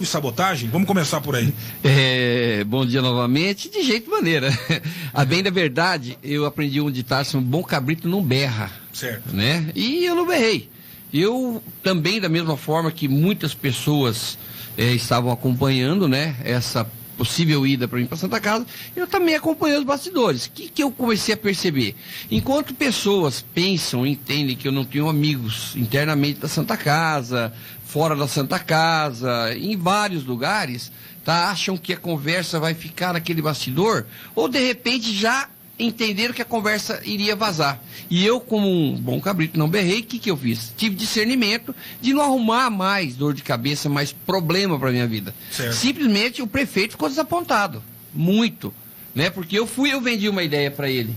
de sabotagem? Vamos começar por aí. Bom dia novamente. De jeito maneira. A bem da verdade, eu aprendi um ditado, um bom cabrito não berra. Certo. Né? E eu não berrei. Eu também, da mesma forma que muitas pessoas estavam acompanhando, né, essa possível ida para mim para Santa Casa, eu também acompanhei os bastidores. O que eu comecei a perceber? Enquanto pessoas pensam, entendem que eu não tenho amigos internamente da Santa Casa, fora da Santa Casa, em vários lugares, tá? Acham que a conversa vai ficar naquele bastidor, ou de repente já entenderam que a conversa iria vazar. E eu, como um bom cabrito, não berrei. O que eu fiz? Tive discernimento de não arrumar mais dor de cabeça, mais problema para minha vida. Certo. Simplesmente o prefeito ficou desapontado. Muito. Né? Porque eu vendi uma ideia para ele,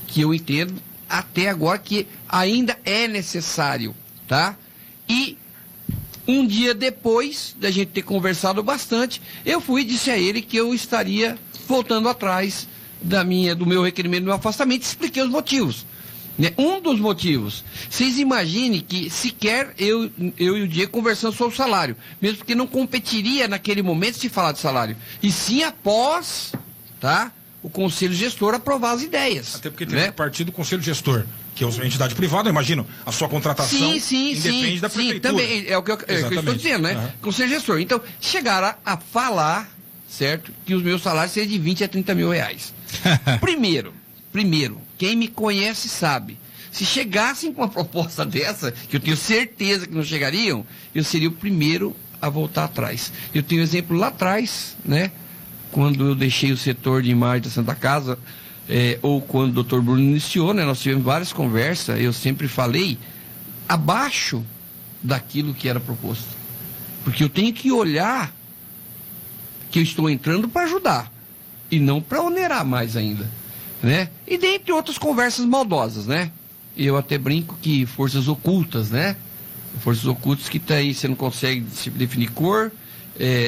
que eu entendo até agora que ainda é necessário. Tá? E um dia depois da gente ter conversado bastante, eu fui e disse a ele que eu estaria voltando atrás do meu requerimento, do meu afastamento, expliquei os motivos. Né? Um dos motivos, vocês imaginem que sequer eu e o Diego conversamos sobre o salário, mesmo porque não competiria naquele momento se falar de salário, e sim após, tá, o conselho gestor aprovar as ideias. Até porque tem que partir do conselho gestor, que é uma entidade privada, eu imagino, a sua contratação independe da prefeitura. Sim, também, é o que eu estou dizendo, né? Uhum. Conselho gestor. Então, chegaram a falar, certo, que os meus salários seriam de 20 a 30 mil reais. Primeiro, quem me conhece sabe, se chegassem com uma proposta dessa, que eu tenho certeza que não chegariam, eu seria o primeiro a voltar atrás. Eu tenho um exemplo lá atrás, né, quando eu deixei o setor de imagem da Santa Casa, ou quando o Dr. Bruno iniciou, né, nós tivemos várias conversas, eu sempre falei abaixo daquilo que era proposto. Porque eu tenho que olhar que eu estou entrando para ajudar e não para onerar mais ainda, né? E dentre outras conversas maldosas, né? Eu até brinco que forças ocultas, né? Forças ocultas que tá aí, você não consegue se definir cor,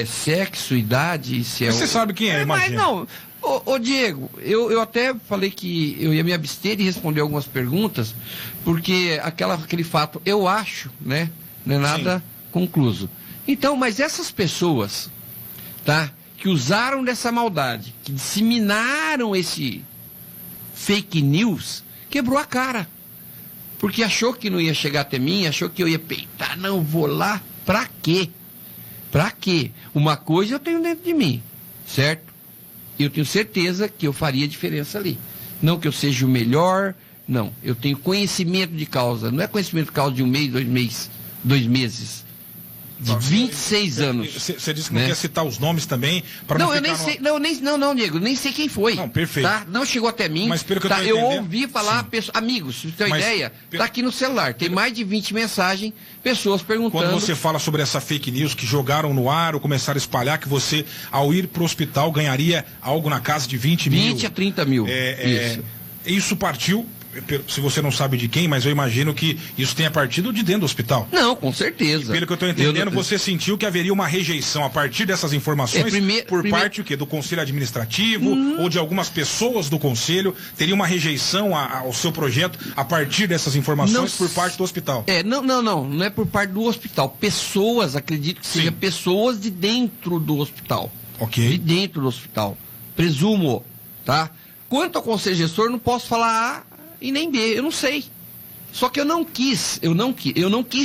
sexo, idade, se Mas você sabe quem é, imagina. Mas não, ô Diego, eu até falei que eu ia me abster de responder algumas perguntas, porque aquele fato, eu acho, né? Não é nada concluso. Então, mas essas pessoas, tá? Que usaram dessa maldade, que disseminaram esse fake news, quebrou a cara. Porque achou que não ia chegar até mim, achou que eu ia peitar, não, vou lá, pra quê? Pra quê? Uma coisa eu tenho dentro de mim, certo? Eu tenho certeza que eu faria diferença ali. Não que eu seja o melhor, não. Eu tenho conhecimento de causa, não é conhecimento de causa de 1 mês, 2 meses. De 26 anos. Você disse que não quer citar os nomes também, para não ficar... Não, Diego, nem sei quem foi. Não, perfeito. Tá? Não chegou até mim. Mas pelo que eu ouvi falar, amigos, se você tem uma ideia, tá aqui no celular. Tem mais de 20 mensagens, pessoas perguntando. Quando você fala sobre essa fake news que jogaram no ar ou começaram a espalhar, que você, ao ir para o hospital, ganharia algo na casa de 20 mil. 20 a 30 mil. Isso partiu, se você não sabe de quem, mas eu imagino que isso tenha partido de dentro do hospital. Não, com certeza. E pelo que eu estou entendendo, você sentiu que haveria uma rejeição a partir dessas informações por parte o quê? Do Conselho Administrativo ou de algumas pessoas do Conselho? Teria uma rejeição ao seu projeto a partir dessas informações por parte do hospital? Não é por parte do hospital. Pessoas, acredito que seja pessoas de dentro do hospital. Ok. De dentro do hospital. Presumo, tá? Quanto ao Conselho Gestor, não posso falar A e nem B, eu não sei. Só que eu não quis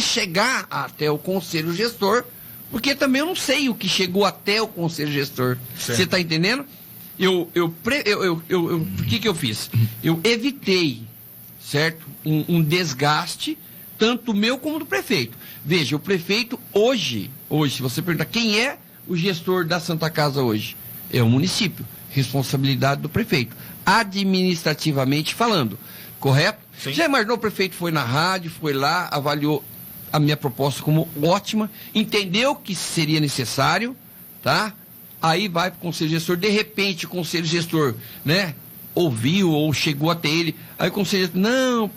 chegar até o Conselho Gestor, porque também eu não sei o que chegou até o Conselho Gestor. Você está entendendo? O que eu fiz? Eu evitei, certo? Um desgaste, tanto meu como do prefeito. Veja, o prefeito hoje, se você perguntar quem é o gestor da Santa Casa hoje, é o município. Responsabilidade do prefeito, administrativamente falando, correto? Sim. Já imaginou, o prefeito foi na rádio, foi lá, avaliou a minha proposta como ótima, entendeu que seria necessário, tá? Aí vai para o conselho gestor, de repente o conselho gestor, né, ouviu ou chegou até ele, aí o conselho gestor, não,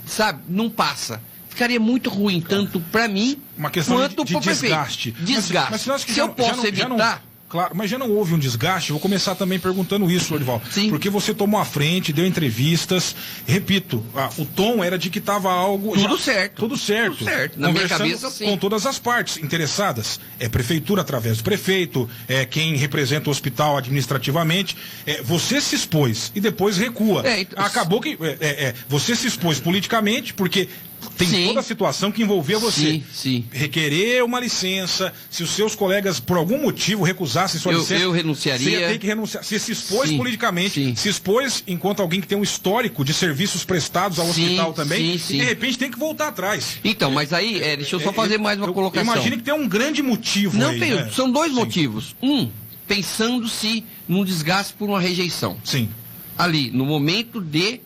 sabe, não passa. Ficaria muito ruim, tanto para mim, uma questão quanto de para o prefeito. Desgaste. Mas se eu posso evitar... Claro, mas já não houve um desgaste? Vou começar também perguntando isso, Lorival. Sim. Porque você tomou a frente, deu entrevistas. Repito, o tom era de que estava algo... Tudo certo. Tudo certo. Tudo certo. Na minha cabeça, sim. Com todas as partes interessadas. Prefeitura através do prefeito, quem representa o hospital administrativamente. Você se expôs e depois recua. Acabou que você se expôs politicamente, porque... Tem toda a situação que envolvia você. Sim. Requerer uma licença, se os seus colegas, por algum motivo, recusassem sua licença... Eu renunciaria. Você ia ter que renunciar. Você se expôs politicamente, se expôs enquanto alguém que tem um histórico de serviços prestados ao hospital também, e de repente tem que voltar atrás. Então, mas aí, deixa eu só fazer mais uma colocação. Imagine que tem um grande motivo aí, né? São dois motivos. Pensando-se num desgaste por uma rejeição. Sim. Ali, no momento de...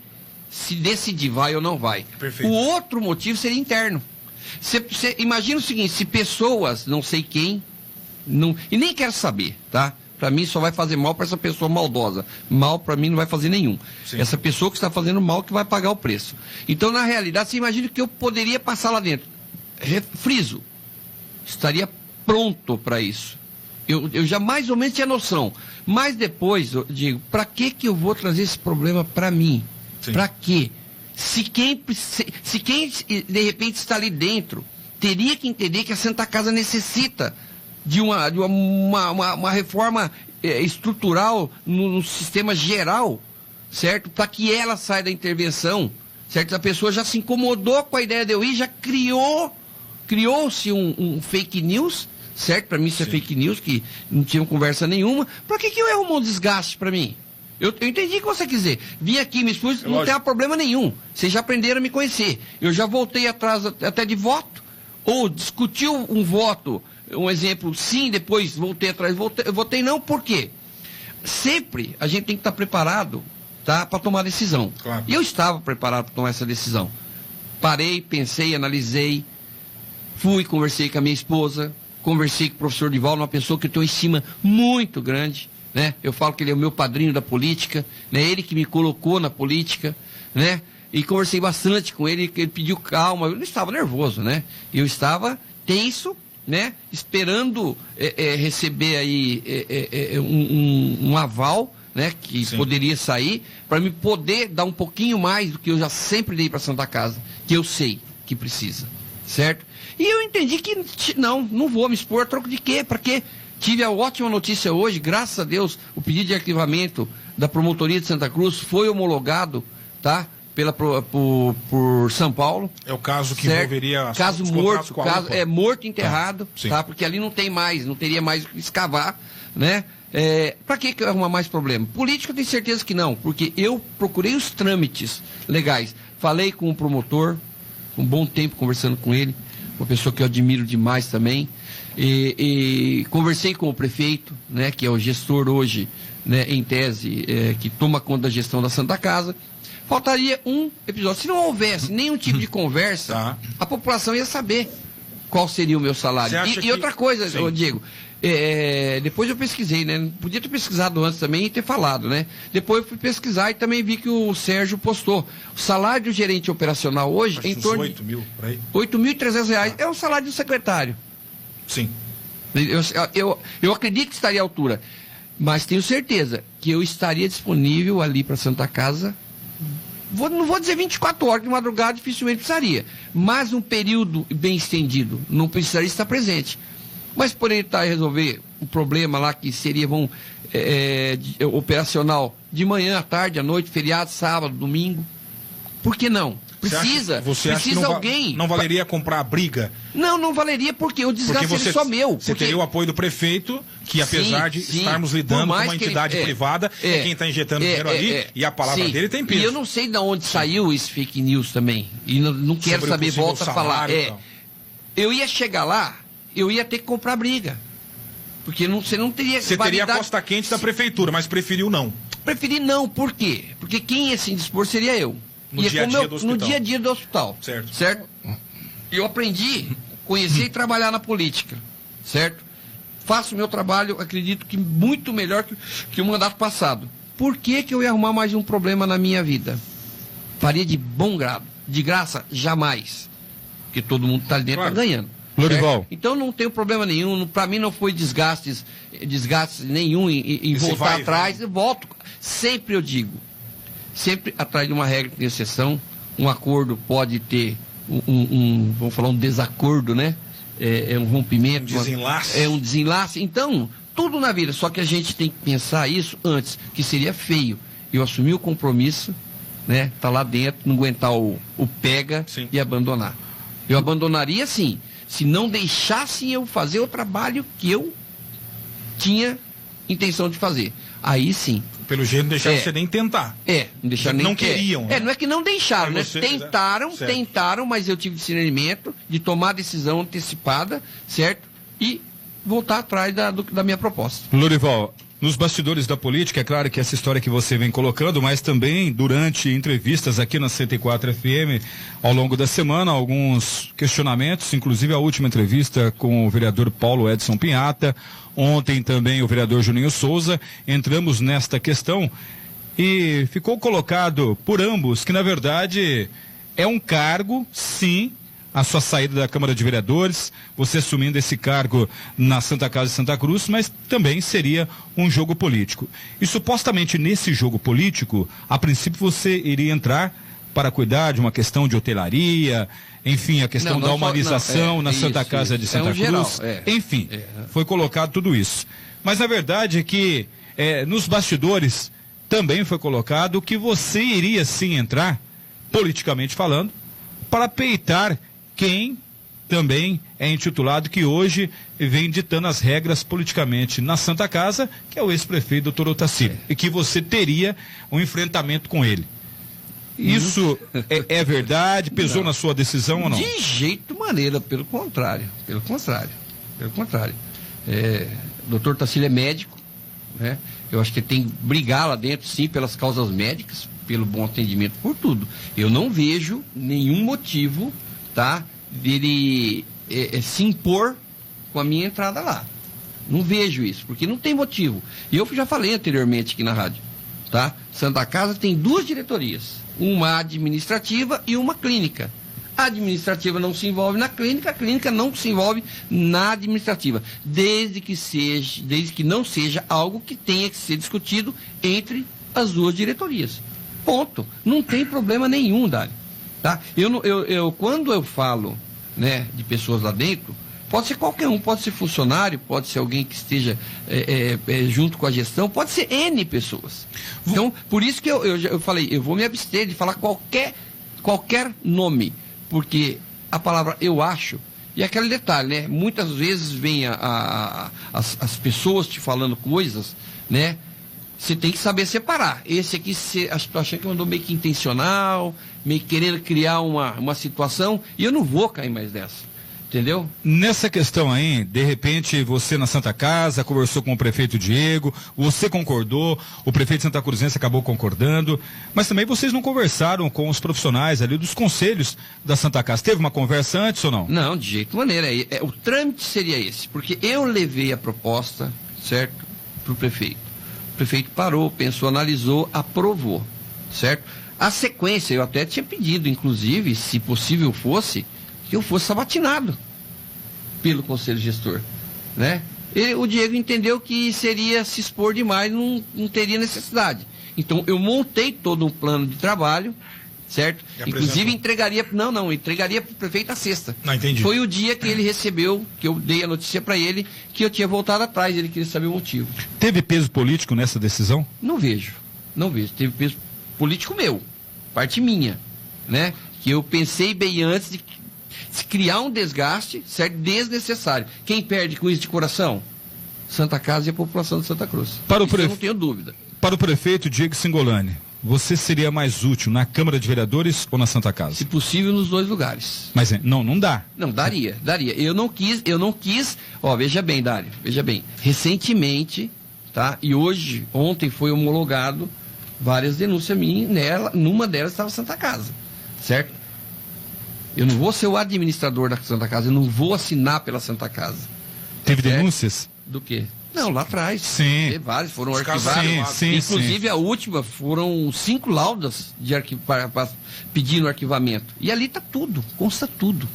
se decidir vai ou não vai. Perfeito. O outro motivo seria interno. Você imagina o seguinte, se pessoas, não sei quem, e nem quero saber, tá? Para mim só vai fazer mal para essa pessoa maldosa. Mal para mim não vai fazer nenhum. Sim. Essa pessoa que está fazendo mal que vai pagar o preço. Então, na realidade, você imagina que eu poderia passar lá dentro. Friso, estaria pronto para isso. Eu já mais ou menos tinha noção. Mas depois, eu digo, para que eu vou trazer esse problema para mim? Para quê? Se quem de repente está ali dentro teria que entender que a Santa Casa necessita de uma reforma estrutural no sistema geral, certo? Para que ela saia da intervenção, certo? A pessoa já se incomodou com a ideia de eu ir, já criou-se um fake news, certo? Para mim isso é fake news, que não tinha conversa nenhuma. Para que eu arrumo um desgaste para mim? Eu entendi o que você quer dizer. Vim aqui, me expus, não tem problema nenhum. Vocês já aprenderam a me conhecer. Eu já voltei atrás até de voto, ou discutiu um voto, um exemplo, sim, depois voltei atrás, votei não, por quê? Sempre a gente tem que estar preparado, tá, para tomar decisão. Claro. E eu estava preparado para tomar essa decisão. Parei, pensei, analisei, fui, conversei com a minha esposa, conversei com o professor Divaldo, uma pessoa que eu tenho estima muito grande. Né? Eu falo que ele é o meu padrinho da política, né? Ele que me colocou na política, né? E conversei bastante com ele, que ele pediu calma. Eu não estava nervoso, né? Eu estava tenso, né? Esperando receber aí um aval, né? Que poderia sair, para me poder dar um pouquinho mais do que eu já sempre dei para Santa Casa, que eu sei que precisa, certo? E eu entendi que não vou me expor, troco de quê? Para quê? Tive a ótima notícia hoje, graças a Deus, o pedido de arquivamento da Promotoria de Santa Cruz foi homologado, tá? Por São Paulo. É o caso que envolveria... Caso morto, morto e enterrado, tá? Porque ali não teria mais o que escavar, né? Para que arrumar mais problema? Político eu tenho certeza que não, porque eu procurei os trâmites legais. Falei com o promotor, um bom tempo conversando com ele, uma pessoa que eu admiro demais também. E conversei com o prefeito, né, que é o gestor hoje, né, em tese, que toma conta da gestão da Santa Casa. Faltaria um episódio. Se não houvesse nenhum tipo de conversa, a população ia saber qual seria o meu salário. E outra coisa, Diego, depois eu pesquisei, né? Podia ter pesquisado antes também e ter falado, né? Depois eu fui pesquisar e também vi que o Sérgio postou. O salário do gerente operacional hoje é em torno de 8 mil, por aí. R$8.300. É o salário do secretário. Sim. Eu acredito que estaria à altura, mas tenho certeza que eu estaria disponível ali para Santa Casa. Não vou dizer 24 horas, de madrugada dificilmente precisaria, mas um período bem estendido, não precisaria estar presente. Mas por ele estar a resolver o problema lá que seria operacional de manhã, à tarde, à noite, feriado, sábado, domingo, por que não? Precisa alguém. Não valeria comprar a briga? Não valeria porque o desgaste é só meu. Você teria o apoio do prefeito, que apesar de estarmos lidando com uma entidade privada, quem está injetando dinheiro ali, e a palavra dele tem peso. E eu não sei de onde saiu esse fake news também. E não quero saber, volta a falar. Eu ia chegar lá, eu ia ter que comprar briga. Porque você não teria... Você teria a costa quente da prefeitura, mas preferiu não. Preferi não, por quê? Porque quem ia se indispor seria eu. No dia a dia do hospital. Certo? Eu aprendi, conhecer e trabalhar na política. Certo? Faço o meu trabalho, acredito que muito melhor que o mandato passado. Por que eu ia arrumar mais um problema na minha vida? Faria de bom grado. De graça, jamais. Porque todo mundo está ali dentro ganhando. Lorival. Então não tem problema nenhum, para mim não foi desgaste nenhum em voltar atrás. Eu volto, sempre eu digo, sempre atrás de uma regra de exceção. Um acordo pode ter vamos falar, um desacordo, né? É um rompimento. Desenlace. É um desenlace. Então, tudo na vida, só que a gente tem que pensar isso antes, que seria feio. Eu assumi o compromisso, né? Tá lá dentro, não aguentar o pega e abandonar. Eu abandonaria sim, se não deixassem eu fazer o trabalho que eu tinha intenção de fazer. Aí sim. Pelo jeito não deixaram você nem tentar. Não deixaram nem. Não queriam. Né? Não é que não deixaram, né? Tentaram, mas eu tive discernimento de tomar a decisão antecipada, certo? E voltar atrás da minha proposta. Lorival, nos bastidores da política, é claro que essa história que você vem colocando, mas também durante entrevistas aqui na 104 FM, ao longo da semana, alguns questionamentos, inclusive a última entrevista com o vereador Paulo Edson Pinhata, ontem também o vereador Juninho Souza, entramos nesta questão e ficou colocado por ambos que, na verdade, é um cargo, sim, a sua saída da Câmara de Vereadores, você assumindo esse cargo na Santa Casa de Santa Cruz, mas também seria um jogo político. E supostamente nesse jogo político, a princípio você iria entrar para cuidar de uma questão de hotelaria, enfim, a questão da humanização na Santa Casa de Santa Cruz, enfim, foi colocado tudo isso. Mas a verdade é que nos bastidores também foi colocado que você iria sim entrar, politicamente falando, para peitar quem também é intitulado, que hoje vem ditando as regras politicamente na Santa Casa, que é o ex-prefeito doutor Otacílio, e que você teria um enfrentamento com ele. Isso é verdade? Pesou na sua decisão ou não? De jeito maneira, pelo contrário. Doutor Otacílio é médico, né? Eu acho que ele tem que brigar lá dentro, sim, pelas causas médicas, pelo bom atendimento, por tudo. Eu não vejo nenhum motivo, tá, dele se impor com a minha entrada lá. Não vejo isso, porque não tem motivo. E eu já falei anteriormente aqui na rádio, tá? Santa Casa tem 2 diretorias, uma administrativa e uma clínica. A administrativa não se envolve na clínica, a clínica não se envolve na administrativa, desde que não seja algo que tenha que ser discutido entre as 2 diretorias. Ponto. Não tem problema nenhum, Dário. Tá? Quando eu falo, né, de pessoas lá dentro, pode ser qualquer um, pode ser funcionário, pode ser alguém que esteja junto com a gestão, pode ser N pessoas. Então, por isso que eu falei, eu vou me abster de falar qualquer nome, porque a palavra eu acho, e aquele detalhe, né? Muitas vezes vem as pessoas te falando coisas, né? Você tem que saber separar. Esse aqui, estou achando que mandou meio que intencional, meio querendo criar uma situação, e eu não vou cair mais nessa. Entendeu? Nessa questão aí, de repente, você na Santa Casa conversou com o prefeito Diego, você concordou, o prefeito Santa Cruzense acabou concordando, mas também vocês não conversaram com os profissionais ali dos conselhos da Santa Casa. Teve uma conversa antes ou não? Não, de jeito maneira. O trâmite seria esse, porque eu levei a proposta, certo, para o prefeito. O prefeito parou, pensou, analisou, aprovou, certo? A sequência, eu até tinha pedido, inclusive, se possível fosse, que eu fosse sabatinado pelo conselho gestor, né? O Diego entendeu que seria se expor demais, não teria necessidade. Então eu montei todo um plano de trabalho, certo? Inclusive entregaria para o prefeito a sexta. Não, entendi. Foi o dia que ele recebeu, que eu dei a notícia para ele, que eu tinha voltado atrás, ele queria saber o motivo. Teve peso político nessa decisão? Não vejo. Teve peso político meu, parte minha, né? Que eu pensei bem antes de criar um desgaste, certo, desnecessário. Quem perde com isso de coração? Santa Casa e a população de Santa Cruz. Eu não tenho dúvida. Para o prefeito Diego Singolani, você seria mais útil na Câmara de Vereadores ou na Santa Casa? Se possível, nos 2 lugares. Mas não dá. Não, daria. Eu não quis, veja bem, Dário, recentemente, tá, e ontem foi homologado várias denúncias minhas, numa delas estava Santa Casa, certo? Eu não vou ser o administrador da Santa Casa, eu não vou assinar pela Santa Casa. Teve denúncias? Do quê? Não, lá atrás. Sim. Teve vários, foram arquivados. Sim, inclusive a última foram 5 laudas pedindo arquivamento. E ali está tudo, consta tudo.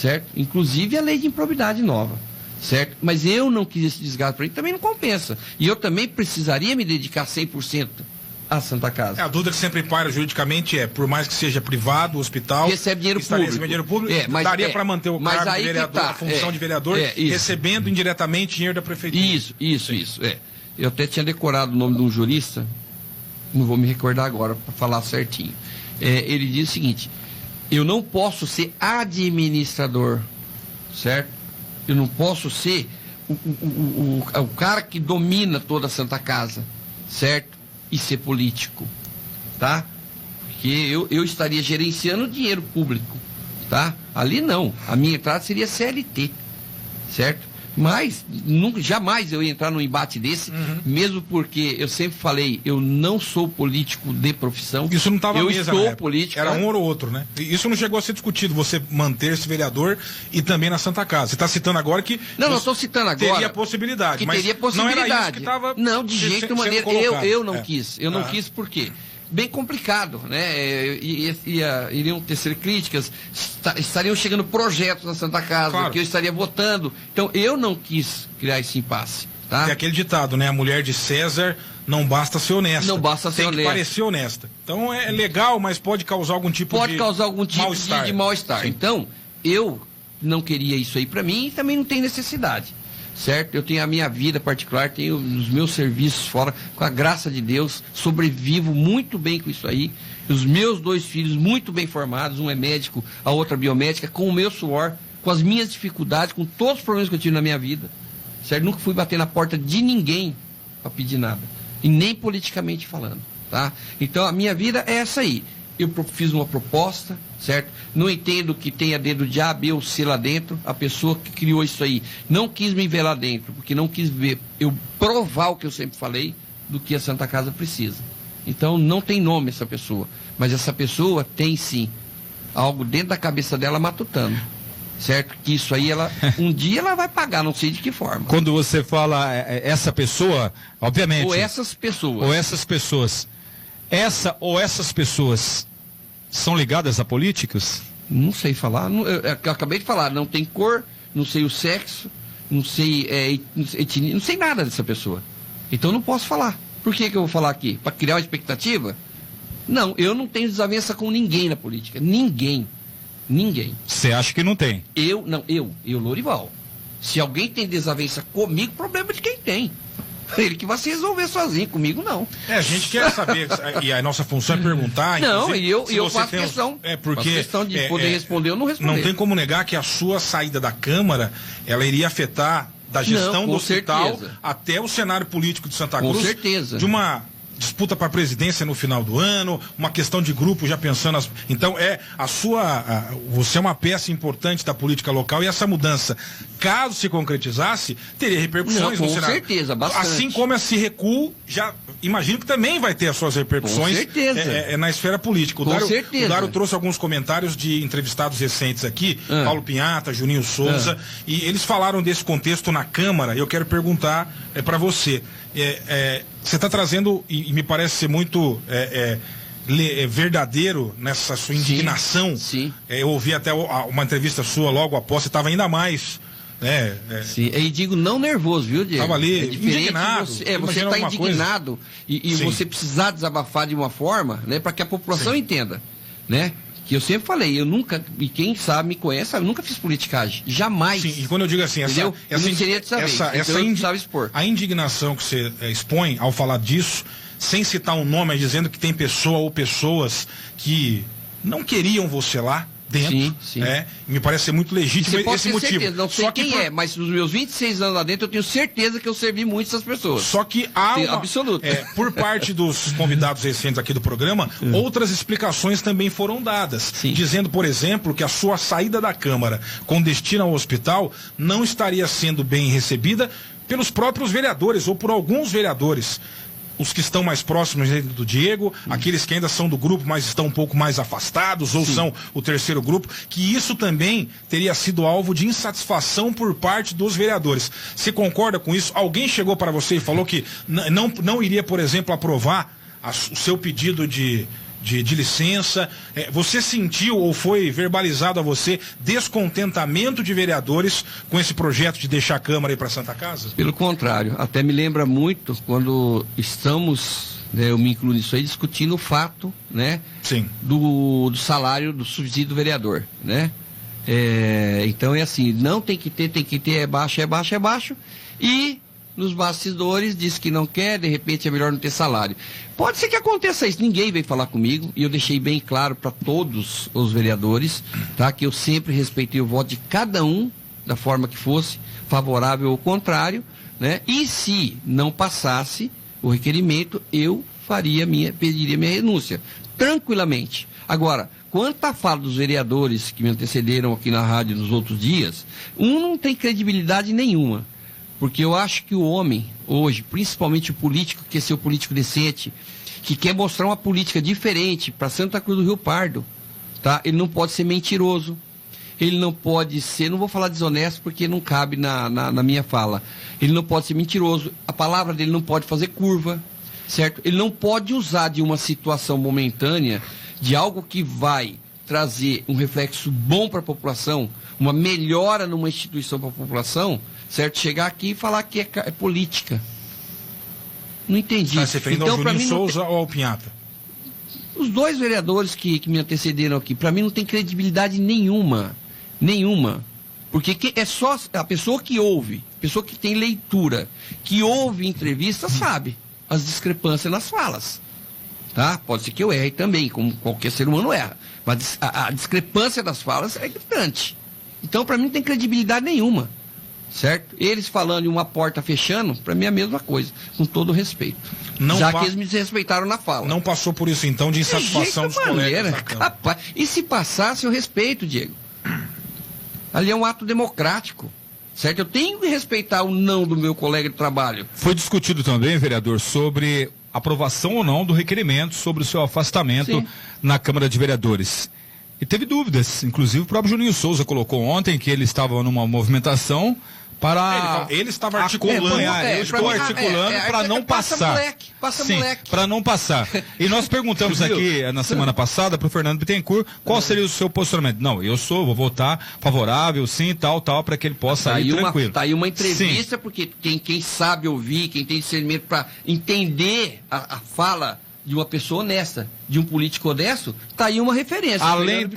certo? Inclusive a lei de improbidade nova, certo? Mas eu não quis esse desgaste para mim, também não compensa. E eu também precisaria me dedicar 100% à Santa Casa. A dúvida que sempre paira juridicamente por mais que seja privado, o hospital... Recebe dinheiro público. Daria para manter o cargo de vereador, a função de vereador, recebendo indiretamente dinheiro da prefeitura. Isso. Eu até tinha decorado o nome de um jurista, não vou me recordar agora para falar certinho. Ele diz o seguinte: eu não posso ser administrador, certo? Eu não posso ser o cara que domina toda a Santa Casa, certo? E ser político, tá? Porque eu estaria gerenciando dinheiro público, tá? Ali não, a minha entrada seria CLT, certo? Mas jamais eu ia entrar num embate desse, mesmo porque eu sempre falei, eu não sou político de profissão. Isso não estava eu estou político. Era um ou outro, né? Isso não chegou a ser discutido, você manter esse vereador e também na Santa Casa. Você está citando agora que... Não estou citando agora. Teria possibilidade, mas teria possibilidade. Não era isso que estava... Não, de jeito maneira. Eu não quis. Eu não quis por quê? Bem complicado, né? Iriam tecer críticas, estariam chegando projetos na Santa Casa, que eu estaria votando. Então, eu não quis criar esse impasse. Tá? É aquele ditado, né? A mulher de César não basta ser honesta. Não basta ser honesta. Tem que parecer honesta. Então, é legal, mas pode causar algum tipo de mal-estar. Então, eu não queria isso aí para mim e também não tem necessidade. Certo? Eu tenho a minha vida particular, tenho os meus serviços fora, com a graça de Deus, sobrevivo muito bem com isso aí. Os meus 2 filhos muito bem formados, um é médico, a outra biomédica, com o meu suor, com as minhas dificuldades, com todos os problemas que eu tive na minha vida. Certo? Nunca fui bater na porta de ninguém para pedir nada, e nem politicamente falando, tá? Então a minha vida é essa aí. Eu fiz uma proposta, certo? Não entendo que tenha dedo de A, B ou C lá dentro. A pessoa que criou isso aí não quis me ver lá dentro, porque não quis ver eu provar o que eu sempre falei do que a Santa Casa precisa. Então não tem nome essa pessoa, mas essa pessoa tem sim algo dentro da cabeça dela matutando, certo? Que isso aí um dia ela vai pagar, não sei de que forma. Quando você fala essa pessoa, obviamente... Ou essas pessoas. Essas pessoas são ligadas a políticos? Não sei falar. Eu acabei de falar, não tem cor, não sei o sexo, não sei etnia, não sei nada dessa pessoa. Então não posso falar. Por que eu vou falar aqui? Para criar uma expectativa? Não, eu não tenho desavença com ninguém na política. Ninguém. Você acha que não tem? Eu, Lorival. Se alguém tem desavença comigo, problema de quem tem. Ele que vai se resolver sozinho, comigo não. A gente quer saber, e a nossa função é perguntar. Não, e eu faço questão. Faço questão de poder responder ou não responder. Não tem como negar que a sua saída da Câmara, ela iria afetar da gestão do hospital até o cenário político de Santa Cruz. Com certeza. De uma disputa para a presidência no final do ano, uma questão de grupo já pensando... Então, você é uma peça importante da política local e essa mudança, caso se concretizasse, teria repercussões no cenário. Com certeza, bastante. Assim como esse recuo, já imagino que também vai ter as suas repercussões na esfera política. O Dário trouxe alguns comentários de entrevistados recentes aqui, Paulo Pinhata, Juninho Souza, e eles falaram desse contexto na Câmara, e eu quero perguntar para você. Você está trazendo, e me parece ser muito verdadeiro nessa sua indignação. Sim. Eu ouvi até uma entrevista sua logo após, você estava ainda mais... Sim, e digo não nervoso, viu, Diego? Estava ali indignado. Você está indignado e você precisar desabafar de uma forma, né, para que a população entenda, né? Que eu sempre falei, eu nunca, e quem sabe, me conhece, eu nunca fiz politicagem. Jamais. Sim, e quando eu digo assim, a indignação que você expõe ao falar disso, sem citar um nome, mas dizendo que tem pessoa ou pessoas que não queriam você lá dentro, sim. Me parece ser muito legítimo esse motivo. Certeza, não sei quem mas nos meus 26 anos lá dentro eu tenho certeza que eu servi muito essas pessoas. Só que há absoluto. Por parte dos convidados recentes aqui do programa, outras explicações também foram dadas, dizendo, por exemplo, que a sua saída da Câmara com destino ao hospital não estaria sendo bem recebida pelos próprios vereadores ou por alguns vereadores. Os que estão mais próximos do Diego, aqueles que ainda são do grupo, mas estão um pouco mais afastados, ou são o terceiro grupo, que isso também teria sido alvo de insatisfação por parte dos vereadores. Você concorda com isso? Alguém chegou para você e falou que não iria, por exemplo, aprovar o seu pedido de de licença. Você sentiu ou foi verbalizado a você descontentamento de vereadores com esse projeto de deixar a Câmara ir para a Santa Casa? Pelo contrário, até me lembra muito quando estamos, eu me incluo nisso aí, discutindo o fato, né? Sim. Do salário, do subsídio do vereador, né? Então é assim, não tem que ter, é baixo, e nos bastidores diz que não quer, de repente é melhor não ter salário. Pode ser que aconteça isso, ninguém veio falar comigo, e eu deixei bem claro para todos os vereadores, tá, que eu sempre respeitei o voto de cada um, da forma que fosse, favorável ou contrário, né? E se não passasse o requerimento, eu pediria minha renúncia, tranquilamente. Agora, quanto à fala dos vereadores que me antecederam aqui na rádio nos outros dias, não tem credibilidade nenhuma. Porque eu acho que o homem, hoje, principalmente o político, que quer ser o político decente, que quer mostrar uma política diferente para Santa Cruz do Rio Pardo, tá? Ele não pode ser mentiroso, ele não pode ser, não vou falar desonesto porque não cabe na minha fala, ele não pode ser mentiroso, a palavra dele não pode fazer curva, certo? Ele não pode usar de uma situação momentânea, de algo que vai trazer um reflexo bom para a população, uma melhora numa instituição para a população, certo? Chegar aqui e falar que é política. Não entendi. Está se referindo ao Juninho Souza ou ao Pinhata? Os dois vereadores que me antecederam aqui, para mim não tem credibilidade nenhuma. Nenhuma. Porque é só a pessoa que ouve, a pessoa que tem leitura, que ouve entrevista, sabe as discrepâncias nas falas. Tá? Pode ser que eu erre também, como qualquer ser humano erra. Mas a discrepância das falas é gritante. Então, para mim, não tem credibilidade nenhuma. Certo? Eles falando em uma porta fechando, para mim é a mesma coisa, com todo o respeito. Já que eles me desrespeitaram na fala. Não passou por isso, então, de insatisfação dos colegas. Capaz. E se passasse, eu respeito, Diego. Ali é um ato democrático. Certo? Eu tenho que respeitar o não do meu colega de trabalho. Foi discutido também, vereador, sobre aprovação ou não do requerimento sobre o seu afastamento na Câmara de Vereadores. E teve dúvidas, inclusive o próprio Juninho Souza colocou ontem que ele estava numa movimentação para... Ele estava articulando. Para não passar. Passa moleque. Para não passar. E nós perguntamos aqui na semana passada para o Fernando Bittencourt qual seria o seu posicionamento. Não, vou votar favorável, sim, tal, para que ele possa ir tranquilo. Está aí uma entrevista, porque quem sabe ouvir, quem tem discernimento para entender a fala de uma pessoa honesta, de um político honesto, está aí uma referência.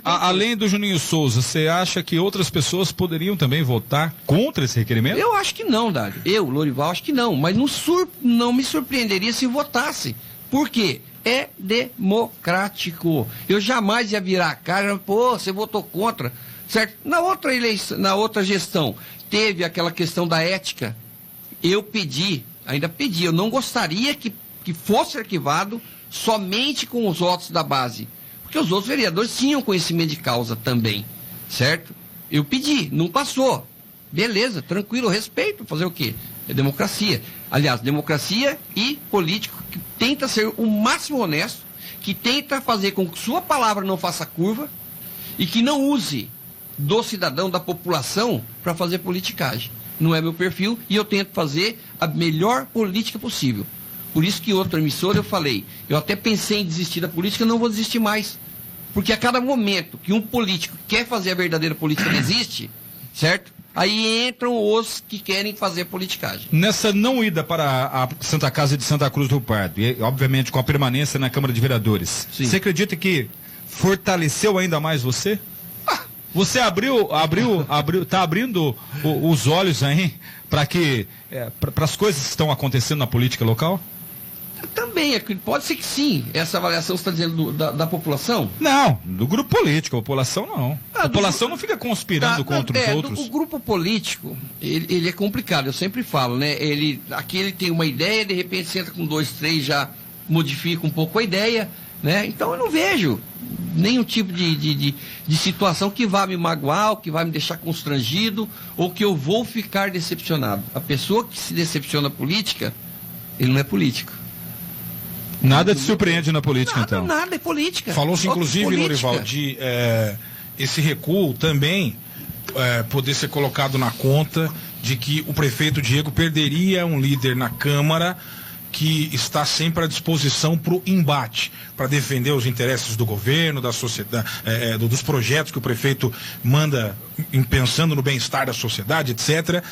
Além do Juninho Souza, você acha que outras pessoas poderiam também votar contra esse requerimento? Eu acho que não, Dário. Lorival, acho que não. Mas não me surpreenderia se votasse. Por quê? É democrático. Eu jamais ia virar a cara, você votou contra. Certo? Na outra gestão, teve aquela questão da ética. Eu ainda pedi, eu não gostaria que fosse arquivado somente com os votos da base. Porque os outros vereadores tinham conhecimento de causa também, certo? Eu pedi, não passou. Beleza, tranquilo, respeito, fazer o quê? É democracia. Aliás, democracia e político que tenta ser o máximo honesto, que tenta fazer com que sua palavra não faça curva e que não use do cidadão, da população, para fazer politicagem. Não é meu perfil e eu tento fazer a melhor política possível. Por isso que outra emissora eu falei, eu até pensei em desistir da política, não vou desistir mais. Porque a cada momento que um político quer fazer a verdadeira política, desiste, certo? Aí entram os que querem fazer politicagem. Nessa não ida para a Santa Casa de Santa Cruz do Rio Pardo, e obviamente com a permanência na Câmara de Vereadores, você acredita que fortaleceu ainda mais você? Você tá abrindo os olhos aí para as coisas que estão acontecendo na política local? Também, pode ser que sim. Essa avaliação você está dizendo da população? Não, do grupo político, a população não. A população não fica conspirando contra os outros. O grupo político, ele é complicado, eu sempre falo, né? Aqui ele tem uma ideia, de repente senta com 2, 3, já modifica um pouco a ideia, né? Então eu não vejo nenhum tipo de situação que vá me magoar, ou que vai me deixar constrangido, ou que eu vou ficar decepcionado. A pessoa que se decepciona política, ele não é político. Nada te surpreende na política, então? Nada, é política. Falou-se, inclusive, Lorival, de esse recuo também poder ser colocado na conta de que o prefeito Diego perderia um líder na Câmara que está sempre à disposição para o embate, para defender os interesses do governo, da sociedade, dos projetos que o prefeito manda, pensando no bem-estar da sociedade, etc.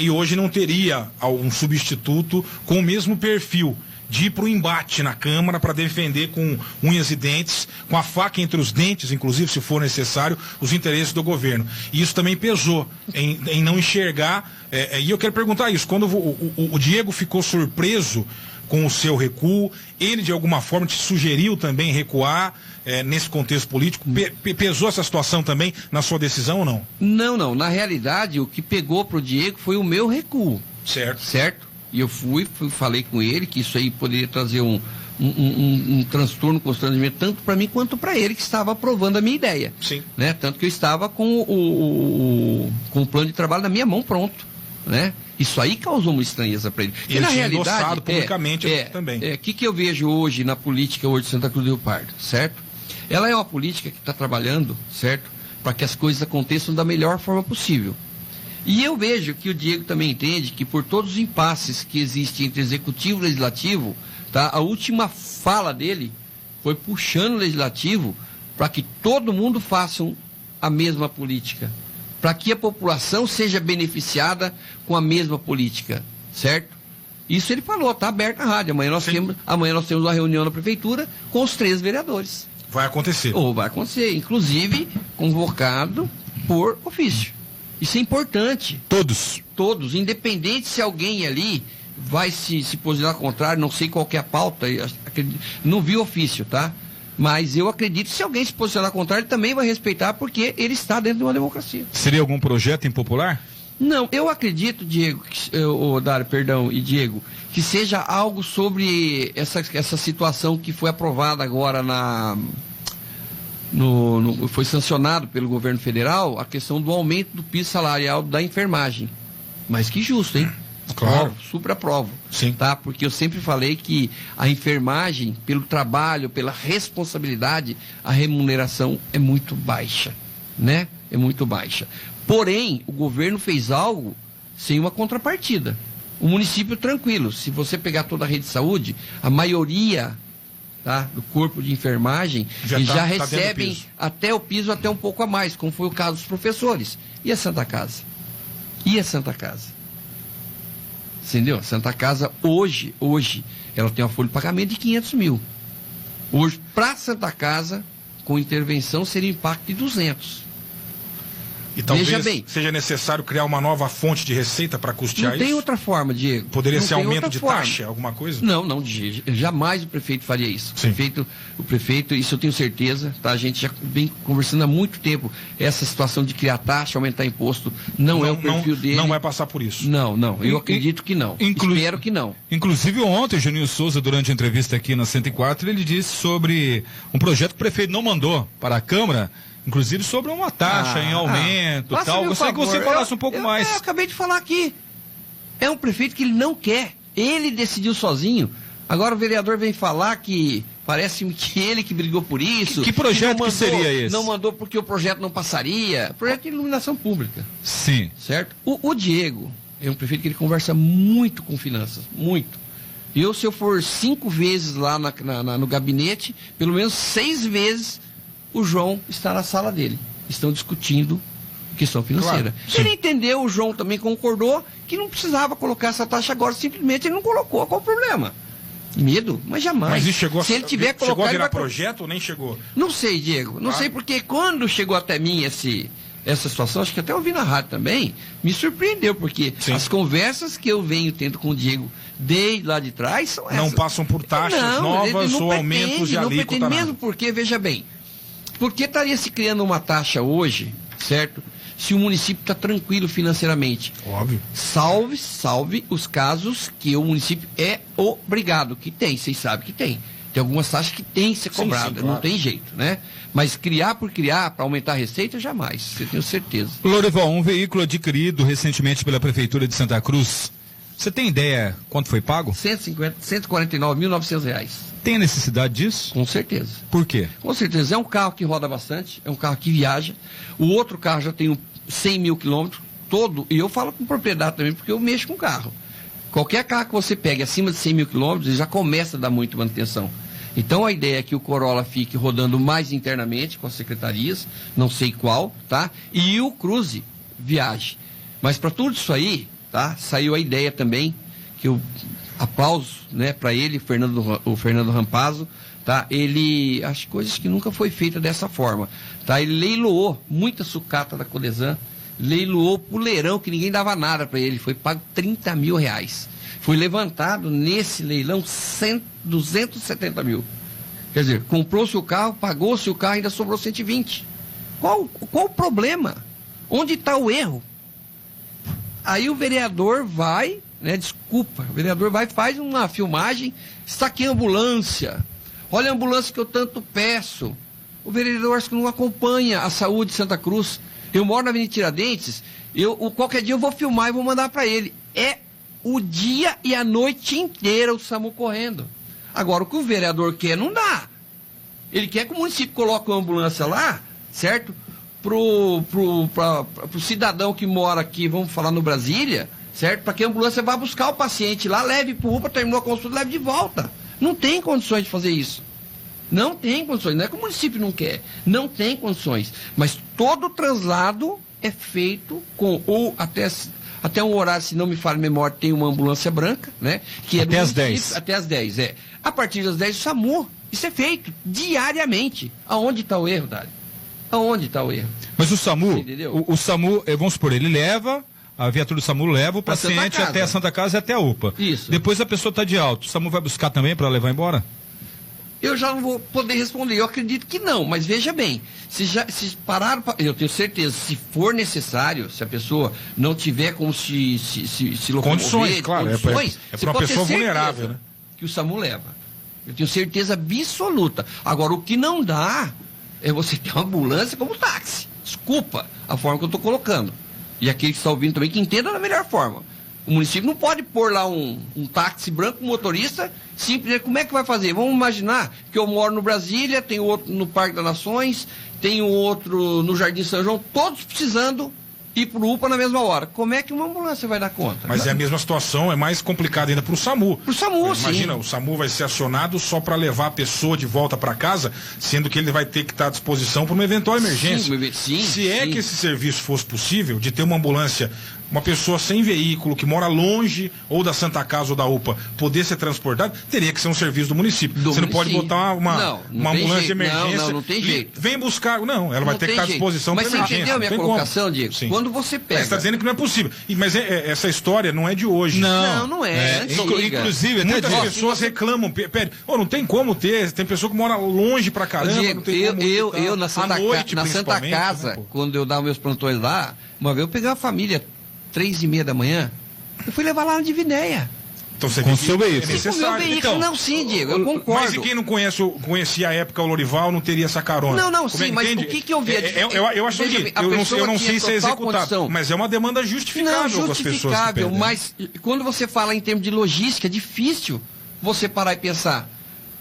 E hoje não teria um substituto com o mesmo perfil de ir para o embate na Câmara para defender com unhas e dentes, com a faca entre os dentes, inclusive, se for necessário, os interesses do governo. E isso também pesou em não enxergar. E eu quero perguntar isso, quando o Diego ficou surpreso com o seu recuo, ele de alguma forma te sugeriu também recuar nesse contexto político? Pesou essa situação também na sua decisão ou não? Não. Na realidade, o que pegou para o Diego foi o meu recuo. Certo? E eu falei com ele que isso aí poderia trazer um transtorno, constrangimento, tanto para mim quanto para ele, que estava aprovando a minha ideia. Sim. Né? Tanto que eu estava com com o plano de trabalho na minha mão pronto. Né? Isso aí causou uma estranheza para ele. E ele na realidade, publicamente também. O que eu vejo hoje na política hoje de Santa Cruz do Rio Pardo, certo? Ela é uma política que está trabalhando, certo? Para que as coisas aconteçam da melhor forma possível. E eu vejo que o Diego também entende que por todos os impasses que existem entre executivo e legislativo, tá? A última fala dele foi puxando o legislativo para que todo mundo faça a mesma política, para que a população seja beneficiada com a mesma política, certo? Isso ele falou, está aberto na rádio. Amanhã nós temos uma reunião na prefeitura com os 3 vereadores. Vai acontecer. Vai acontecer, inclusive convocado por ofício. Isso é importante. Todos, independente se alguém ali vai se posicionar contrário, não sei qual que é a pauta, não vi ofício, tá? Mas eu acredito que se alguém se posicionar contrário, ele também vai respeitar, porque ele está dentro de uma democracia. Seria algum projeto impopular? Não, eu acredito, Diego, e Diego, que seja algo sobre essa situação que foi aprovada agora foi sancionado pelo governo federal, a questão do aumento do piso salarial da enfermagem. Mas que justo, hein? Claro. Super aprovo. Sim. Tá? Porque eu sempre falei que a enfermagem, pelo trabalho, pela responsabilidade, a remuneração é muito baixa, né? É muito baixa. Porém, o governo fez algo sem uma contrapartida. O município tranquilo. Se você pegar toda a rede de saúde, a maioria, tá, do corpo de enfermagem já recebem até o piso, até um pouco a mais, como foi o caso dos professores. E a Santa Casa? Entendeu? A Santa Casa hoje, ela tem uma folha de pagamento de 500 mil. Hoje, para a Santa Casa, com intervenção, seria impacto de 200. E talvez seja necessário criar uma nova fonte de receita para custear isso? Não tem outra forma, Diego. Poderia ser aumento de taxa, alguma coisa? Não, jamais o prefeito faria isso. O prefeito, isso eu tenho certeza, tá? A gente já vem conversando há muito tempo. Essa situação de criar taxa, aumentar imposto, não é o perfil dele. Não vai passar por isso. Não. Eu acredito que não. Espero que não. Inclusive ontem, o Juninho Souza, durante a entrevista aqui na 104, ele disse sobre um projeto que o prefeito não mandou para a Câmara, inclusive sobre uma taxa em aumento e tal. Gostaria que você falasse um pouco mais. Eu acabei de falar aqui. É um prefeito que ele não quer. Ele decidiu sozinho. Agora o vereador vem falar que parece que ele que brigou por isso. Que projeto que seria esse? Não mandou porque o projeto não passaria. Projeto de iluminação pública. Sim. Certo? O Diego é um prefeito que ele conversa muito com finanças. Muito. Se eu for 5 vezes lá no gabinete, pelo menos 6 vezes o João está na sala dele. Estão discutindo questão financeira. Claro, ele entendeu, o João também concordou que não precisava colocar essa taxa agora, simplesmente ele não colocou. Qual o problema? Medo? Mas jamais. Mas chegou se ele tiver colocado, chegou a virar projeto ou nem chegou? Não sei, Diego. Não sei, porque quando chegou até mim essa situação, acho que até ouvi na rádio também, me surpreendeu, porque as conversas que eu venho tendo com o Diego desde lá de trás são essas. Não passam por taxas novas ou aumentos de alíquota. Mesmo porque, veja bem, por que estaria se criando uma taxa hoje, certo? Se o município está tranquilo financeiramente. Óbvio. Salve os casos que o município é obrigado, que tem, vocês sabem que tem. Tem algumas taxas que tem que ser cobradas, claro. Não tem jeito, né? Mas criar por criar, para aumentar a receita, jamais, eu tenho certeza. Lourival, um veículo adquirido recentemente pela Prefeitura de Santa Cruz, você tem ideia quanto foi pago? R$149.900. Tem necessidade disso? Com certeza. Por quê? Com certeza. É um carro que roda bastante, é um carro que viaja. O outro carro já tem 100 mil quilômetros, todo, e eu falo com propriedade também, porque eu mexo com carro. Qualquer carro que você pegue acima de 100 mil quilômetros, já começa a dar muita manutenção. Então a ideia é que o Corolla fique rodando mais internamente com as secretarias, não sei qual, tá? E o Cruze viaje. Mas para tudo isso aí, tá? Saiu a ideia também, que eu aplauso, né, para ele, o Fernando Rampazzo, tá? Ele, as coisas que nunca foi feita dessa forma, tá? Ele leiloou muita sucata da Codesan, leiloou puleirão que ninguém dava nada para ele, foi pago 30 mil reais. Foi levantado nesse leilão 270 mil. Quer dizer, comprou-se o carro, pagou-se o carro e ainda sobrou 120. Qual o problema? Onde está o erro? Aí o vereador vai, né, o vereador vai, faz uma filmagem, está aqui a ambulância. Olha a ambulância que eu tanto peço. O vereador acho que não acompanha a saúde de Santa Cruz. Eu moro na Avenida Tiradentes, qualquer dia eu vou filmar e vou mandar para ele. É o dia e a noite inteira o SAMU correndo. Agora, o que o vereador quer, não dá. Ele quer que o município coloque uma ambulância lá, certo? Pro cidadão que mora aqui, vamos falar no Brasília, certo? Para que a ambulância vá buscar o paciente lá, leve para o UPA, terminou a consulta, leve de volta. Não tem condições de fazer isso. Não tem condições. Não é que o município não quer. Não tem condições. Mas todo translado é feito com, ou até um horário, se não me falha a memória, tem uma ambulância branca, né? Que até às 10. Até às 10, é. A partir das 10, o SAMU. Isso é feito diariamente. Aonde está o erro, Dário? Aonde está o erro? Mas o SAMU, o SAMU, vamos supor, ele leva, a viatura do SAMU leva o paciente até a Santa Casa e até a UPA. Isso. Depois a pessoa está de alta. O SAMU vai buscar também para levar embora? Eu já não vou poder responder, eu acredito que não, mas veja bem, se pararam, eu tenho certeza, se for necessário, se a pessoa não tiver como se locomover, condições, claro, condições, é para uma pessoa vulnerável, né? Que o SAMU leva. Eu tenho certeza absoluta. Agora, o que não dá é você ter uma ambulância como táxi. Desculpa a forma que eu estou colocando. E aquele que está ouvindo também, que entenda da melhor forma. O município não pode pôr lá um táxi branco, um motorista, simples. Como é que vai fazer? Vamos imaginar que eu moro no Brasília, tem outro no Parque das Nações, tem outro no Jardim São João, todos precisando ir para o UPA na mesma hora. Como é que uma ambulância vai dar conta? Mas é a mesma situação, é mais complicado ainda para o SAMU. Para o SAMU, sim. Imagina, o SAMU vai ser acionado só para levar a pessoa de volta para casa, sendo que ele vai ter que estar à disposição para uma eventual emergência. Sim, Se é que esse serviço fosse possível, de ter uma ambulância, uma pessoa sem veículo, que mora longe, ou da Santa Casa ou da UPA, poder ser transportada, teria que ser um serviço do município. Você não pode botar uma ambulância de emergência. Não tem jeito. Vem buscar. Não, ela vai ter que estar à disposição para emergência. Mas você entendeu a minha colocação, Diego? Sim. Quando você pega... Você está dizendo que não é possível. Mas essa história não é de hoje. Não é. Inclusive, muitas pessoas reclamam. Não tem como ter. Tem pessoa que mora longe pra caramba. Diego, não tem como eu na Santa Casa, né, quando eu dava meus plantões lá, uma vez eu peguei uma família 3h30 da manhã, eu fui levar lá na Divinéia. Então você com seu veículo. Com meu veículo, então, não, sim, Diego, eu concordo. Mas e quem não conhecia a época o Lorival não teria essa carona? Não, sim, mas o que eu via? Eu acho que eu não sei se é executado, mas é uma demanda justificável com as pessoas que pedem. Mas quando você fala em termos de logística, é difícil você parar e pensar.